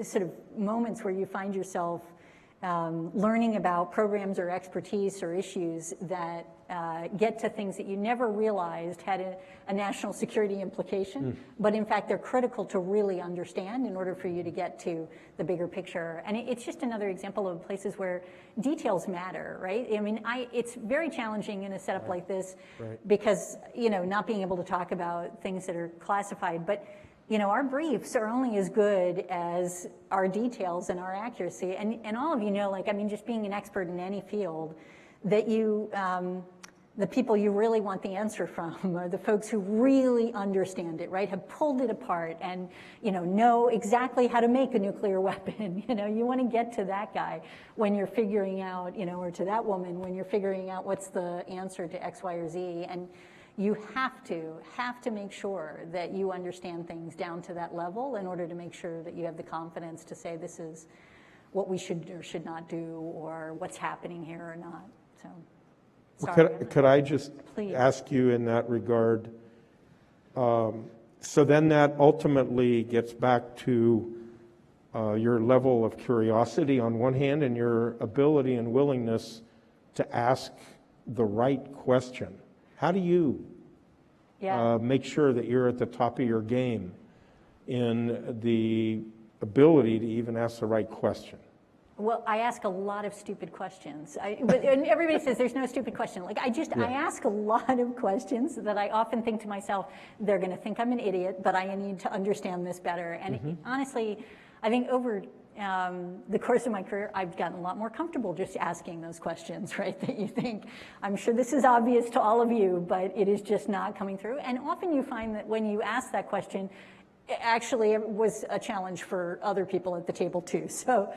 sort of moments where you find yourself learning about programs or expertise or issues that get to things that you never realized had a national security implication, but in fact they're critical to really understand in order for you to get to the bigger picture. And it's just another example of places where details matter, right? I mean, it's very challenging in a setup like this because, not being able to talk about things that are classified, but our briefs are only as good as our details and our accuracy. And all of just being an expert in any field, that the people you really want the answer from are the folks who really understand it, right? Have pulled it apart and, know exactly how to make a nuclear weapon. You want to get to that guy when you're figuring out, or to that woman when you're figuring out what's the answer to X, Y, or Z. And you have to make sure that you understand things down to that level in order to make sure that you have the confidence to say this is what we should or should not do, or what's happening here or not. So, sorry. Could I just Please. ask you in that regard? So then that ultimately gets back to your level of curiosity on one hand, and your ability and willingness to ask the right question. How do you make sure that you're at the top of your game in the ability to even ask the right question? Well, I ask a lot of stupid questions. And everybody says there's no stupid question. I ask a lot of questions that I often think to myself, they're going to think I'm an idiot, but I need to understand this better. And honestly, I think over the course of my career, I've gotten a lot more comfortable just asking those questions, right? That you think, I'm sure this is obvious to all of you, but it is just not coming through. And often you find that when you ask that question, actually it was a challenge for other people at the table too. So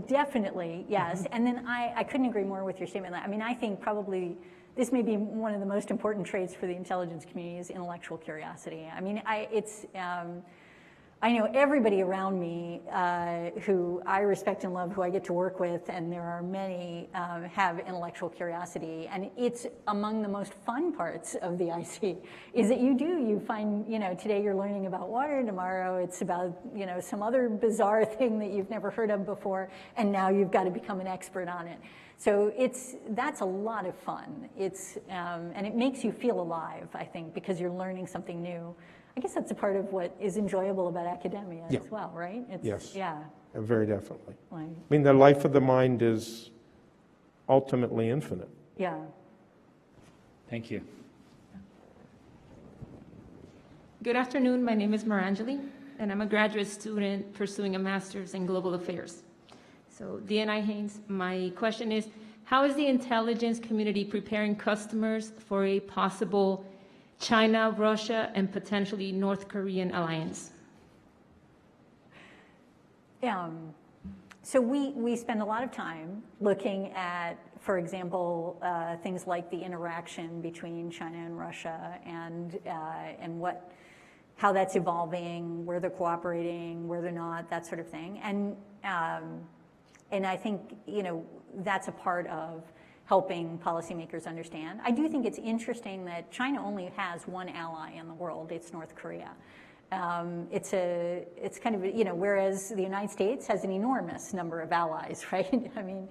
definitely, yes. And then I couldn't agree more with your statement. I mean, I think probably this may be one of the most important traits for the intelligence community is intellectual curiosity. I mean, I know everybody around me who I respect and love, who I get to work with, and there are many, have intellectual curiosity. And it's among the most fun parts of the IC, is that you find, today you're learning about water, tomorrow it's about, some other bizarre thing that you've never heard of before, and now you've got to become an expert on it. So that's a lot of fun. And it makes you feel alive, I think, because you're learning something new. I guess that's a part of what is enjoyable about academia as well, right? Yes. Yeah. Very definitely. Like, I mean, the life of the mind is ultimately infinite. yeah. Thank you. Good afternoon. My name is Marangeli, and I'm a graduate student pursuing a master's in global affairs. So, DNI Haines, my question is, how is the intelligence community preparing customers for a possible China, Russia, and potentially North Korean alliance? So we spend a lot of time looking at, for example, things like the interaction between China and Russia, and how that's evolving, where they're cooperating, where they're not, that sort of thing. And I think that's a part of helping policymakers understand. I do think it's interesting that China only has one ally in the world. It's North Korea. It's kind of, whereas the United States has an enormous number of allies, right? I mean,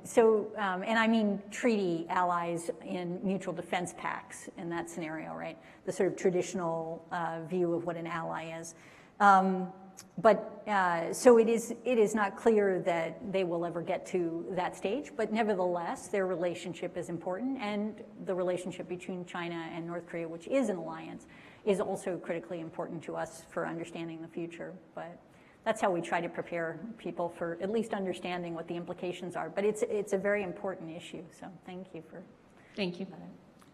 so, and I mean treaty allies in mutual defense pacts in that scenario, right? The sort of traditional view of what an ally is. So it is not clear that they will ever get to that stage, but nevertheless, their relationship is important, and the relationship between China and North Korea, which is an alliance, is also critically important to us for understanding the future. But that's how we try to prepare people for at least understanding what the implications are. But it's a very important issue, so thank you for Thank you. that.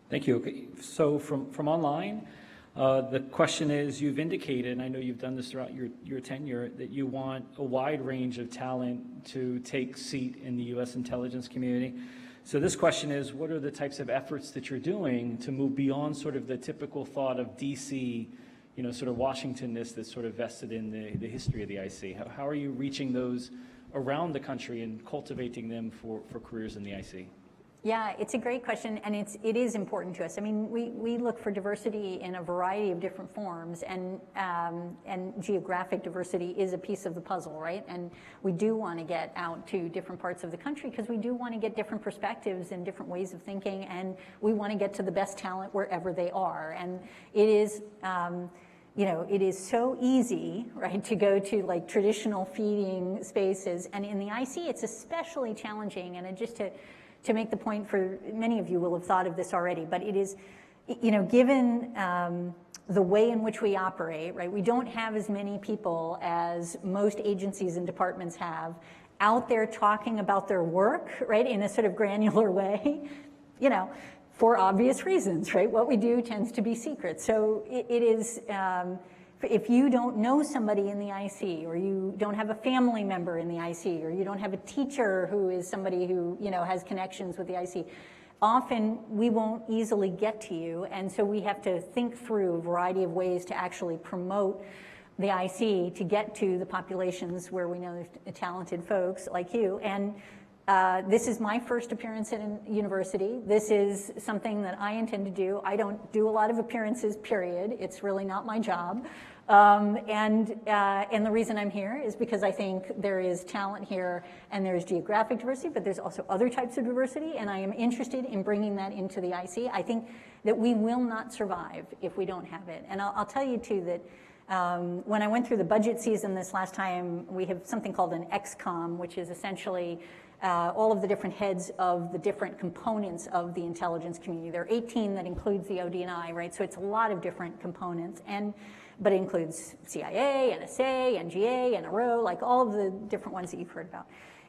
Thank you. Okay. So from online, the question is, you've indicated, and I know you've done this throughout your tenure, that you want a wide range of talent to take seat in the U.S. intelligence community. So this question is, what are the types of efforts that you're doing to move beyond sort of the typical thought of D.C., sort of Washingtonness that's sort of vested in the history of the IC? How are you reaching those around the country and cultivating them for careers in the IC? Yeah, it's a great question, and it is important to us. I mean, we look for diversity in a variety of different forms, and geographic diversity is a piece of the puzzle, right? And we do want to get out to different parts of the country because we do want to get different perspectives and different ways of thinking, and we want to get to the best talent wherever they are. And it is, it is so easy, right, to go to like traditional feeding spaces, and in the IC, it's especially challenging. And just to make the point, for many of you will have thought of this already, but it is, given the way in which we operate, right, we don't have as many people as most agencies and departments have out there talking about their work, right, in a sort of granular way, for obvious reasons, right? What we do tends to be secret. So it is, if you don't know somebody in the IC, or you don't have a family member in the IC, or you don't have a teacher who is somebody who, has connections with the IC, often we won't easily get to you. And so we have to think through a variety of ways to actually promote the IC to get to the populations where we know there's talented folks like you. And this is my first appearance at a university. This is something that I intend to do. I don't do a lot of appearances, period. It's really not my job. And the reason I'm here is because I think there is talent here, and there's geographic diversity, but there's also other types of diversity, and I am interested in bringing that into the IC. I think that we will not survive if we don't have it. And I'll tell you, too, that when I went through the budget season this last time, we have something called an XCOM, which is essentially all of the different heads of the different components of the intelligence community. There are 18 that includes the OD&I, right? So it's a lot of different components, but it includes CIA, NSA, NGA, NRO, like all of the different ones that you've heard about.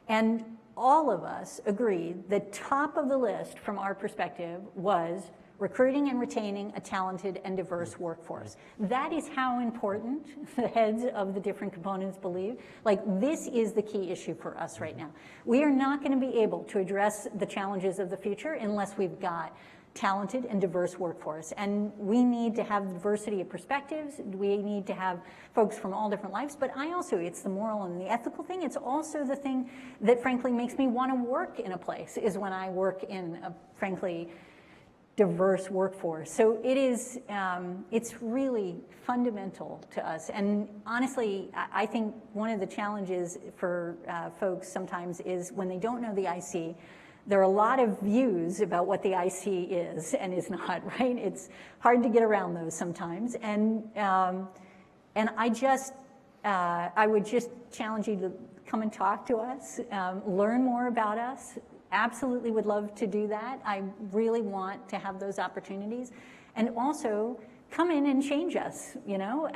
And all of us agreed the top of the list from our perspective was recruiting and retaining a talented and diverse workforce. That is how important the heads of the different components believe. Like, this is the key issue for us right now. We are not going to be able to address the challenges of the future unless we've got talented and diverse workforce. And we need to have diversity of perspectives. We need to have folks from all different lives. But it's the moral and the ethical thing. It's also the thing that frankly makes me want to work in a place, is when I work in a frankly diverse workforce. So it is, it's really fundamental to us. And honestly, I think one of the challenges for folks sometimes is when they don't know the IC, there are a lot of views about what the IC is and is not, right? It's hard to get around those sometimes. And I would just challenge you to come and talk to us, learn more about us. Absolutely would love to do that. I really want to have those opportunities. And also, come in and change us, you know?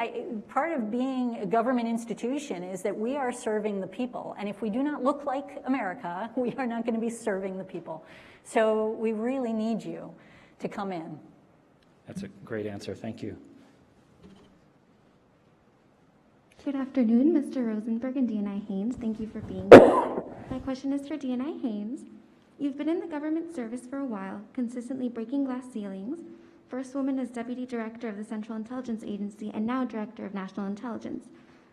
Part of being a government institution is that we are serving the people. And if we do not look like America, we are not going to be serving the people. So we really need you to come in. That's a great answer. Thank you. Good afternoon, Mr. Rosenberg and DNI Haines. Thank you for being here. My question is for DNI Haines. You've been in the government service for a while, consistently breaking glass ceilings. First woman as Deputy Director of the Central Intelligence Agency and now Director of National Intelligence.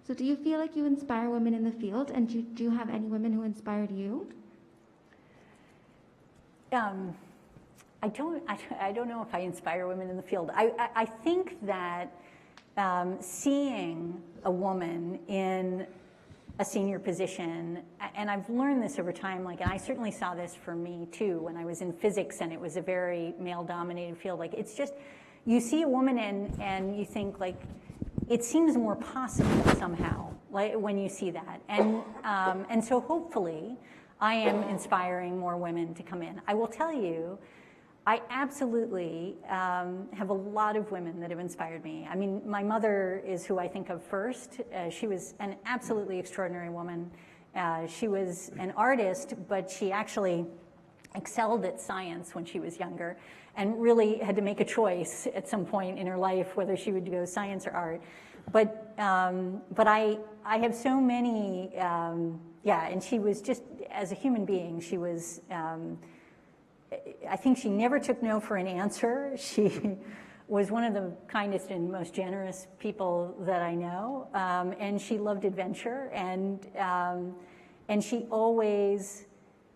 So do you feel like you inspire women in the field, and do you have any women who inspired you? I don't know if I inspire women in the field. I think that seeing a woman in a senior position, and I've learned this over time, and I certainly saw this for me too when I was in physics and it was a very male-dominated field. It's just, you see a woman and you think it seems more possible somehow, when you see that. And so hopefully I am inspiring more women to come in. I will tell you, I absolutely have a lot of women that have inspired me. I mean, my mother is who I think of first. She was an absolutely extraordinary woman. She was an artist, but she actually excelled at science when she was younger and really had to make a choice at some point in her life whether she would go science or art. But I have so many, and she was just, as a human being, she was, I think she never took no for an answer. She was one of the kindest and most generous people that I know, and she loved adventure, and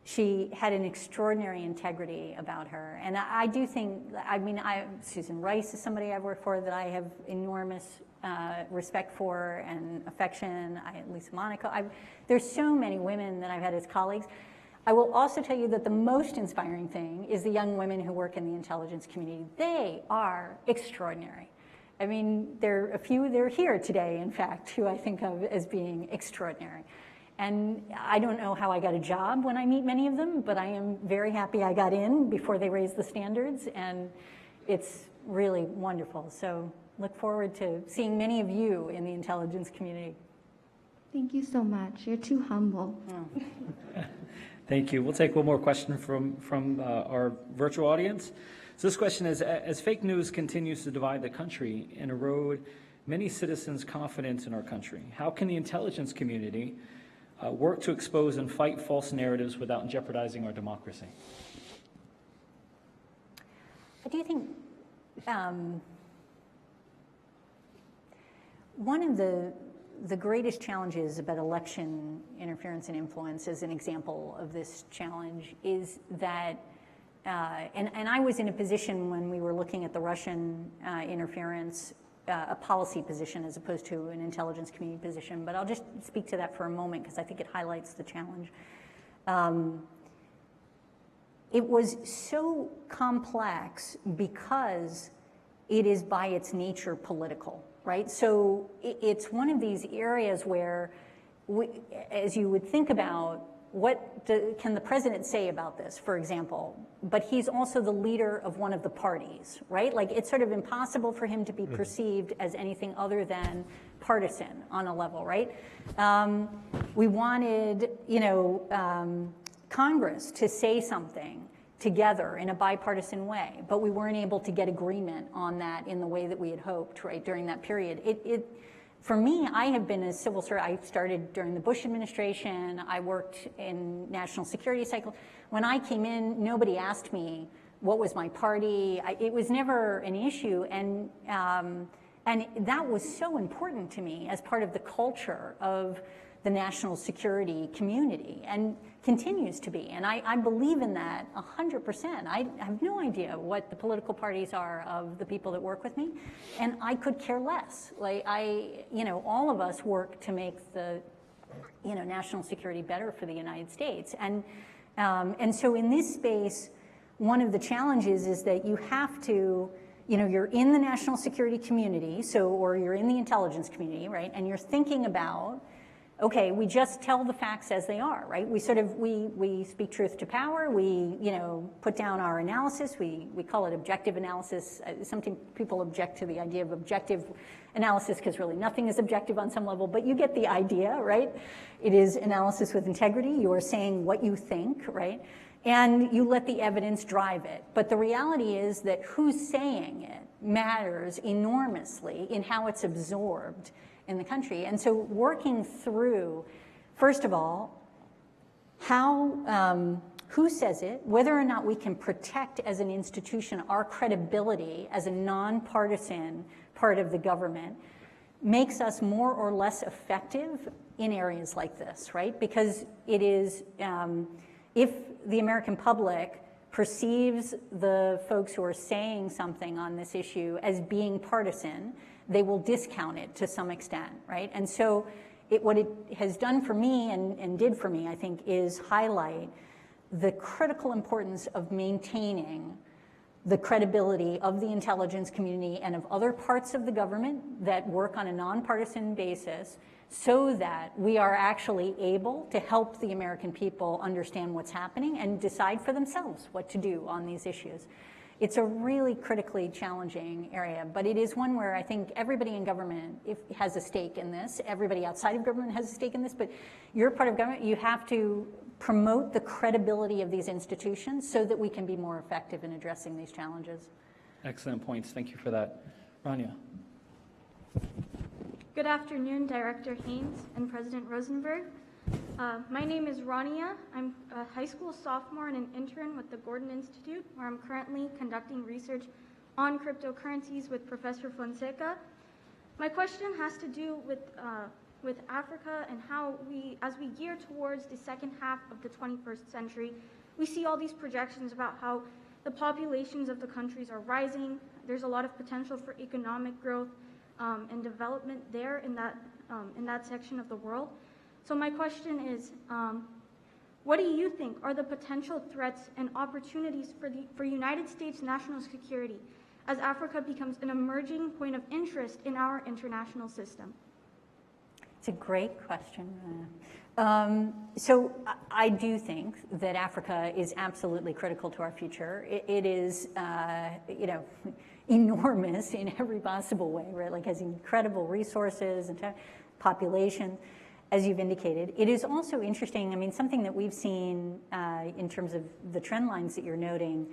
she had an extraordinary integrity about her. And I do think, Susan Rice is somebody I've worked for that I have enormous respect for and affection. Lisa Monaco. There's so many women that I've had as colleagues. I will also tell you that the most inspiring thing is the young women who work in the intelligence community. They are extraordinary. I mean, there are a few, they're here today, in fact, who I think of as being extraordinary. And I don't know how I got a job when I meet many of them, but I am very happy I got in before they raised the standards, and it's really wonderful. So look forward to seeing many of you in the intelligence community. Thank you so much. You're too humble. Oh. Thank you. We'll take one more question from our virtual audience. So this question is, as fake news continues to divide the country and erode many citizens' confidence in our country, how can the intelligence community work to expose and fight false narratives without jeopardizing our democracy? I do think one of the greatest challenges about election interference and influence, as an example of this challenge, is that, and I was in a position when we were looking at the Russian interference, a policy position as opposed to an intelligence community position, but I'll just speak to that for a moment because I think it highlights the challenge. It was so complex because it is by its nature political. Right? So it's one of these areas where, as you would think about, what can the president say about this, for example? But he's also the leader of one of the parties, right? It's sort of impossible for him to be perceived as anything other than partisan on a level, right? We wanted, Congress to say something together in a bipartisan way, but we weren't able to get agreement on that in the way that we had hoped, right, during that period. For me, I have been a civil servant. I started during the Bush administration. I worked in national security cycle. When I came in, nobody asked me what was my party. It was never an issue, and that was so important to me as part of the culture of the national security community, and continues to be. And I believe in that 100%. I have no idea what the political parties are of the people that work with me, and I could care less. Like all of us work to make the, national security better for the United States. And so in this space, one of the challenges is that you have to, you're in the national security community, or you're in the intelligence community, right? And you're thinking about, okay, we just tell the facts as they are, right? We we speak truth to power. We, put down our analysis. We call it objective analysis. Some people object to the idea of objective analysis because really nothing is objective on some level, but you get the idea, right? It is analysis with integrity. You are saying what you think, right? And you let the evidence drive it. But the reality is that who's saying it matters enormously in how it's absorbed in the country. And so working through, first of all, how, who says it, whether or not we can protect as an institution our credibility as a nonpartisan part of the government, makes us more or less effective in areas like this, right? Because it is, if the American public perceives the folks who are saying something on this issue as being partisan, they will discount it to some extent, right? And so what it has done for me and did for me, I think, is highlight the critical importance of maintaining the credibility of the intelligence community and of other parts of the government that work on a nonpartisan basis, so that we are actually able to help the American people understand what's happening and decide for themselves what to do on these issues. It's a really critically challenging area, but it is one where I think everybody in government has a stake in this. Everybody outside of government has a stake in this, but you're part of government. You have to promote the credibility of these institutions so that we can be more effective in addressing these challenges. Excellent points. Thank you for that. Rania. Good afternoon, Director Haines and President Rosenberg. My name is Rania. I'm a high school sophomore and an intern with the Gordon Institute, where I'm currently conducting research on cryptocurrencies with Professor Fonseca. My question has to do with Africa and how as we gear towards the second half of the 21st century, we see all these projections about how the populations of the countries are rising. There's a lot of potential for economic growth and development there in that section of the world. So my question is, what do you think are the potential threats and opportunities for United States national security as Africa becomes an emerging point of interest in our international system? It's a great question. So I do think that Africa is absolutely critical to our future. It is, enormous in every possible way, right? Like has incredible resources and population, as you've indicated. It is also interesting, I mean, something that we've seen in terms of the trend lines that you're noting,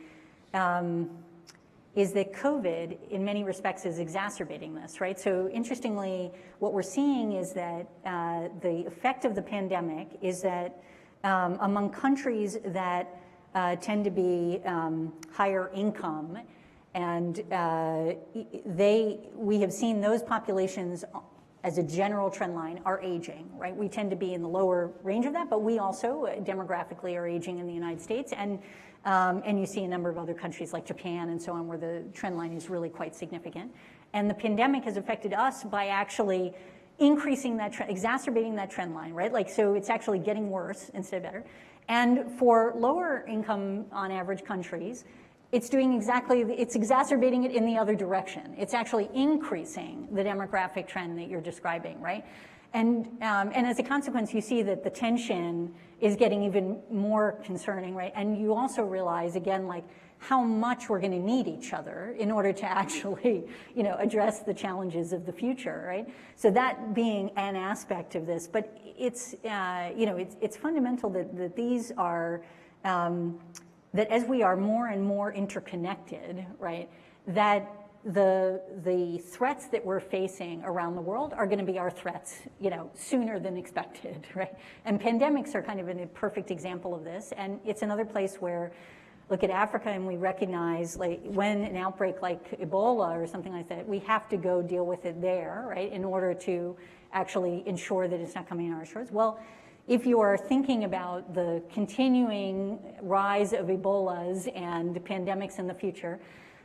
is that COVID, in many respects, is exacerbating this, right? So interestingly, what we're seeing is that the effect of the pandemic is that among countries that tend to be higher income, and we have seen those populations as a general trend line are aging, right? We tend to be in the lower range of that, but we also demographically are aging in the United States, and you see a number of other countries like Japan and so on where the trend line is really quite significant. And the pandemic has affected us by actually increasing that, exacerbating that trend line, right? Like, so it's actually getting worse instead of better. And for lower income on average countries, it's doing it's exacerbating it in the other direction. It's actually increasing the demographic trend that you're describing, right? And as a consequence, you see that the tension is getting even more concerning, right? And you also realize, again, like how much we're going to need each other in order to actually, address the challenges of the future, right? So that being an aspect of this, but it's, it's fundamental that these are, that as we are more and more interconnected, right, that the threats that we're facing around the world are going to be our threats, sooner than expected, right? And pandemics are kind of a perfect example of this. And it's another place where look at Africa and we recognize, like, when an outbreak like Ebola or something like that, we have to go deal with it there, right, in order to actually ensure that it's not coming on our shores. Well, if you are thinking about the continuing rise of Ebolas and pandemics in the future,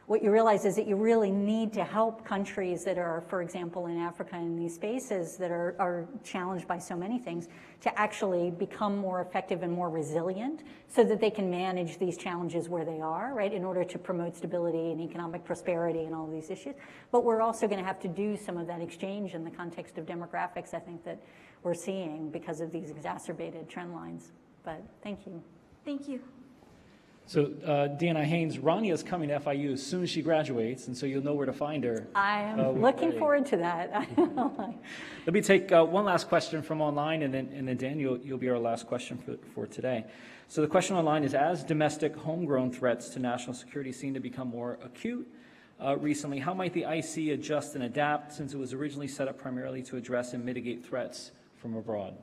what you realize is that you really need to help countries that are, for example, in Africa, in these spaces that are challenged by so many things, to actually become more effective and more resilient so that they can manage these challenges where they are, right, in order to promote stability and economic prosperity and all of these issues. But we're also going to have to do some of that exchange in the context of demographics, I think, that we're seeing because of these exacerbated trend lines. But thank you. Thank you. So, DNI Haines, Rania is coming to FIU as soon as she graduates, and so you'll know where to find her. I am looking forward to that. Let me take one last question from online, and then Dan, you'll be our last question for today. So the question online is, as domestic homegrown threats to national security seem to become more acute recently, how might the IC adjust and adapt, since it was originally set up primarily to address and mitigate threats from abroad?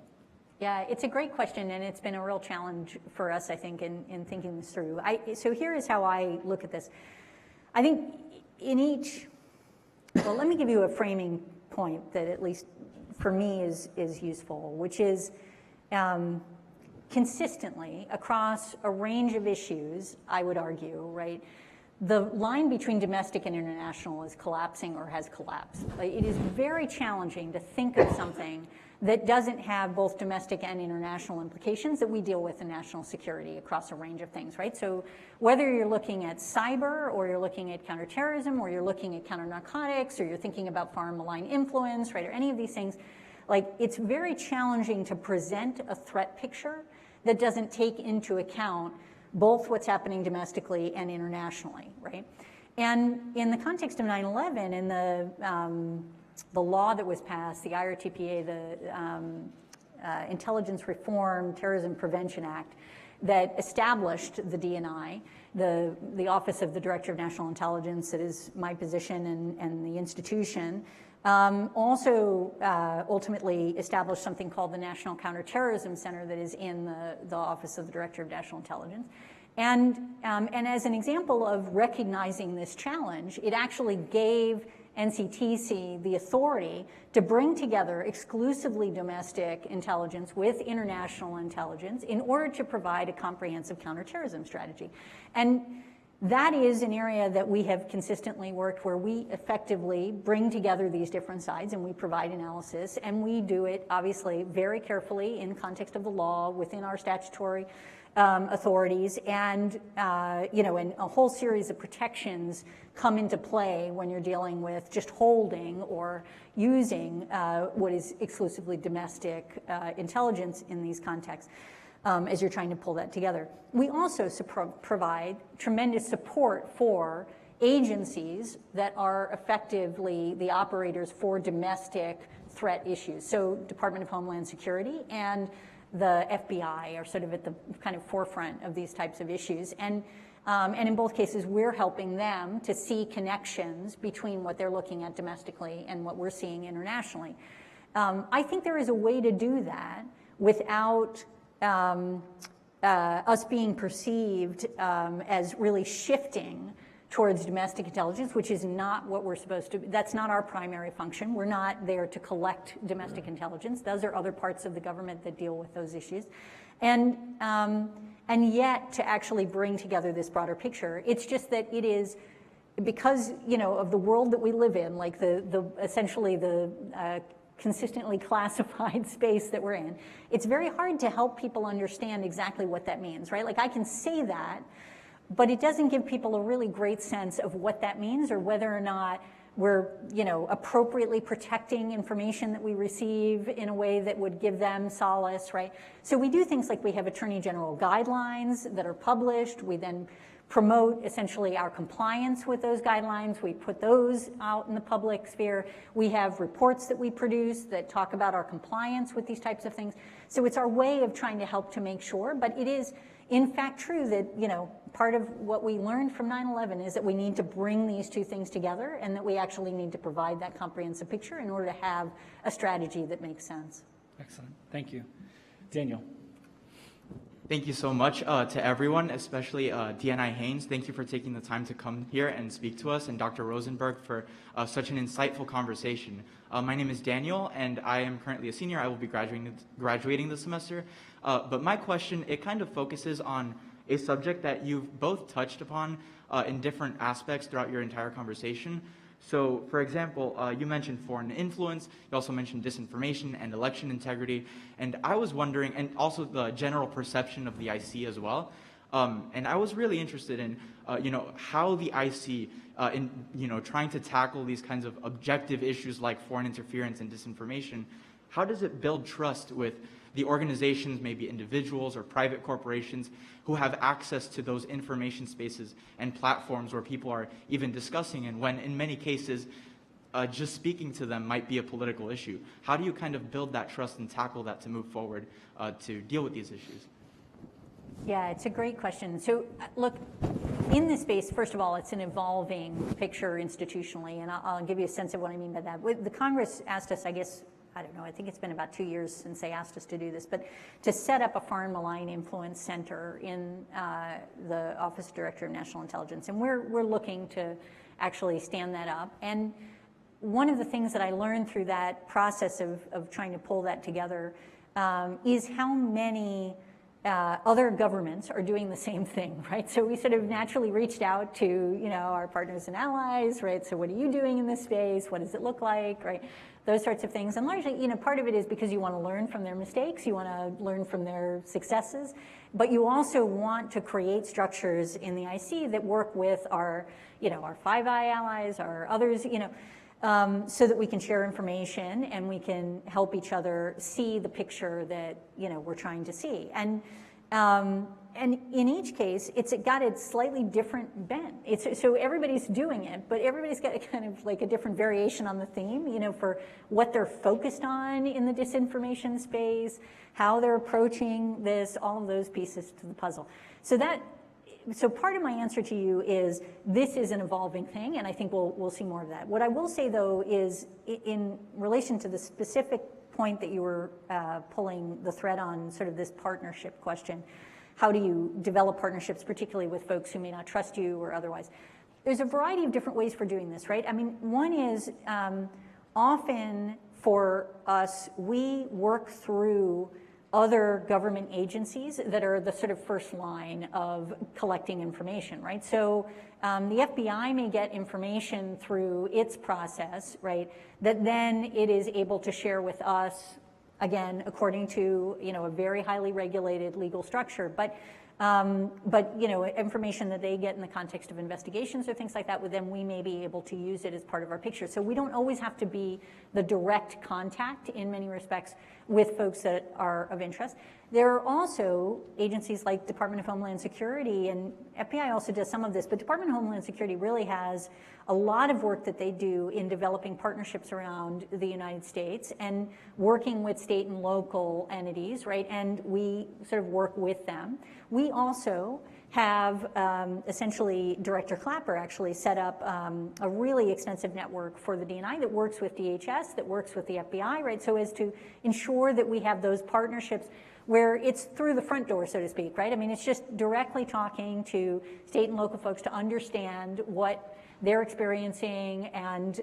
Yeah, it's a great question, and it's been a real challenge for us, I think, in thinking this through. So here is how I look at this. I think in each, well, let me give you a framing point that at least for me is useful, which is consistently across a range of issues, I would argue, right, the line between domestic and international is collapsing or has collapsed. Like, it is very challenging to think of something that doesn't have both domestic and international implications that we deal with in national security across a range of things, right? So whether you're looking at cyber, or you're looking at counterterrorism, or you're looking at counter-narcotics, or you're thinking about foreign malign influence, right, or any of these things, like, it's very challenging to present a threat picture that doesn't take into account both what's happening domestically and internationally, right? And in the context of 9/11 and the law that was passed, the IRTPA, the Intelligence Reform Terrorism Prevention Act, that established the DNI, the Office of the Director of National Intelligence, that is my position, and the institution, also ultimately established something called the National Counterterrorism Center that is in the Office of the Director of National Intelligence. And as an example of recognizing this challenge, it actually gave NCTC the authority to bring together exclusively domestic intelligence with international intelligence in order to provide a comprehensive counterterrorism strategy. And that is an area that we have consistently worked, where we effectively bring together these different sides and we provide analysis, and we do it obviously very carefully in context of the law within our statutory authorities, and and a whole series of protections come into play when you're dealing with just holding or using what is exclusively domestic intelligence in these contexts, as you're trying to pull that together. We also provide tremendous support for agencies that are effectively the operators for domestic threat issues. So Department of Homeland Security and the FBI are sort of at the kind of forefront of these types of issues. And in both cases, we're helping them to see connections between what they're looking at domestically and what we're seeing internationally. I think there is a way to do that without us being perceived as really shifting towards domestic intelligence, which is not what we're supposed to. That's not our primary function. We're not there to collect domestic intelligence. Those are other parts of the government that deal with those issues. And yet to actually bring together this broader picture, it's just that it is, because of the world that we live in, like essentially the consistently classified space that we're in, it's very hard to help people understand exactly what that means, right? Like, I can say that, but it doesn't give people a really great sense of what that means, or whether or not we're, appropriately protecting information that we receive in a way that would give them solace, right? So we do things like we have Attorney General guidelines that are published. We then promote essentially our compliance with those guidelines. We put those out in the public sphere. We have reports that we produce that talk about our compliance with these types of things. So it's our way of trying to help to make sure, but it is in fact true that, part of what we learned from 9/11 is that we need to bring these two things together, and that we actually need to provide that comprehensive picture in order to have a strategy that makes sense. Excellent. Thank you. Daniel. Thank you so much to everyone, especially DNI Haines. Thank you for taking the time to come here and speak to us, and Dr. Rosenberg for such an insightful conversation. My name is Daniel, and I am currently a senior. I will be graduating this semester. But my question, it kind of focuses on a subject that you've both touched upon in different aspects throughout your entire conversation. So, for example, you mentioned foreign influence, you also mentioned disinformation and election integrity, and I was wondering, and also the general perception of the IC as well, and I was really interested in, how the IC, trying to tackle these kinds of objective issues like foreign interference and disinformation, how does it build trust with the organizations, maybe individuals or private corporations who have access to those information spaces and platforms where people are even discussing, and when in many cases just speaking to them might be a political issue? How do you kind of build that trust and tackle that to move forward to deal with these issues? Yeah, it's a great question. So look, in this space, first of all, it's an evolving picture institutionally, and I'll give you a sense of what I mean by that. The Congress asked us, I guess, I don't know, I think it's been about 2 years since they asked us to do this, but to set up a foreign malign influence center in the Office of Director of National Intelligence. And we're looking to actually stand that up. And one of the things that I learned through that process of trying to pull that together is how many other governments are doing the same thing, right? So we sort of naturally reached out to, our partners and allies, right? So what are you doing in this space? What does it look like, right? Those sorts of things. And largely, part of it is because you want to learn from their mistakes, you want to learn from their successes, but you also want to create structures in the IC that work with our, our Five Eye allies, our others, so that we can share information and we can help each other see the picture that, we're trying to see. And in each case, it's got a slightly different bent. So everybody's doing it, but everybody's got kind of like a different variation on the theme, for what they're focused on in the disinformation space, how they're approaching this, all of those pieces to the puzzle. So part of my answer to you is this is an evolving thing, and I think we'll see more of that. What I will say, though, is in relation to the specific point that you were pulling the thread on, sort of this partnership question, how do you develop partnerships, particularly with folks who may not trust you or otherwise? There's a variety of different ways for doing this, right? I mean, one is often for us, we work through other government agencies that are the sort of first line of collecting information, right? So the FBI may get information through its process, right, that then it is able to share with us, again, according to, a very highly regulated legal structure. But information that they get in the context of investigations or things like that, then we may be able to use it as part of our picture. So we don't always have to be the direct contact in many respects with folks that are of interest. There are also agencies like Department of Homeland Security, and FBI also does some of this, but Department of Homeland Security really has a lot of work that they do in developing partnerships around the United States and working with state and local entities, right? And we sort of work with them. We also have essentially Director Clapper actually set up a really extensive network for the DNI that works with DHS, that works with the FBI, right? So as to ensure that we have those partnerships where it's through the front door, so to speak, right? I mean, it's just directly talking to state and local folks to understand what they're experiencing and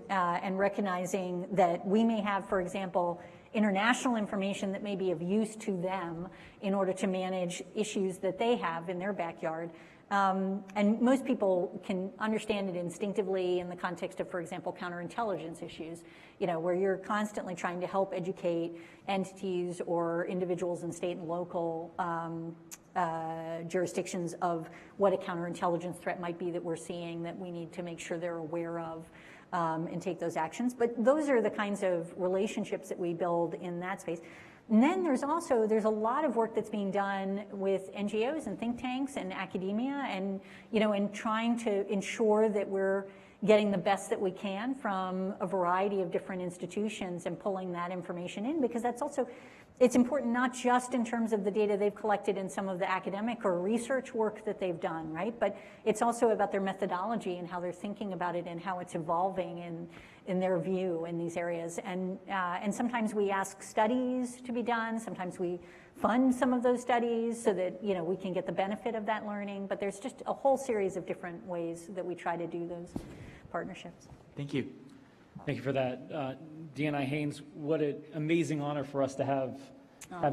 recognizing that we may have, for example, international information that may be of use to them in order to manage issues that they have in their backyard. And most people can understand it instinctively in the context of, for example, counterintelligence issues, where you're constantly trying to help educate entities or individuals in state and local jurisdictions of what a counterintelligence threat might be that we're seeing that we need to make sure they're aware of and take those actions. But those are the kinds of relationships that we build in that space. And then there's a lot of work that's being done with NGOs and think tanks and academia and, in trying to ensure that we're getting the best that we can from a variety of different institutions and pulling that information in, because that's also, it's important not just in terms of the data they've collected in some of the academic or research work that they've done, right? But it's also about their methodology and how they're thinking about it and how it's evolving in their view in these areas. And sometimes we ask studies to be done. Sometimes we fund some of those studies so that, you know, we can get the benefit of that learning. But there's just a whole series of different ways that we try to do those partnerships. Thank you. Thank you for that. DNI Haines, what an amazing honor for us to have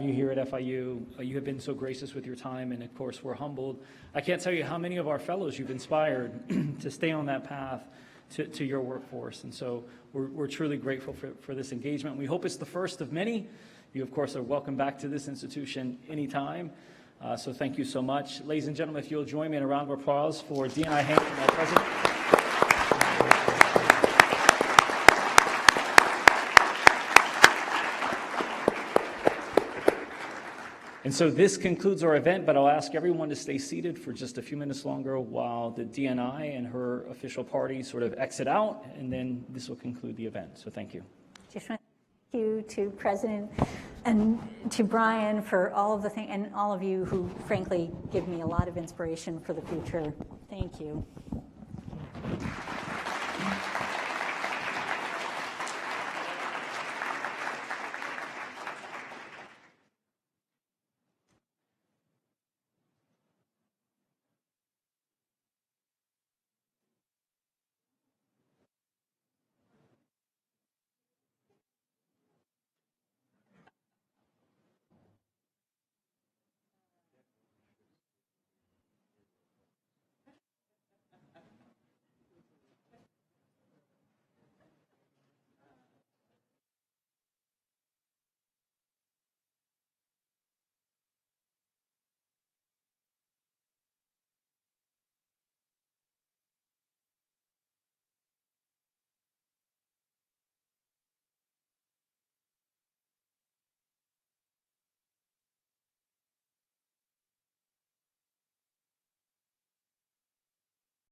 you here at FIU. You have been so gracious with your time, and of course, we're humbled. I can't tell you how many of our fellows you've inspired to stay on that path to your workforce. And so we're truly grateful for this engagement. We hope it's the first of many. You, of course, are welcome back to this institution anytime. So thank you so much. Ladies and gentlemen, if you'll join me in a round of applause for DNI Haines, our president. And so this concludes our event, but I'll ask everyone to stay seated for just a few minutes longer while the DNI and her official party sort of exit out, and then this will conclude the event. So thank you. Just want to thank you to President and to Brian for all of the things, and all of you who frankly give me a lot of inspiration for the future. Thank you.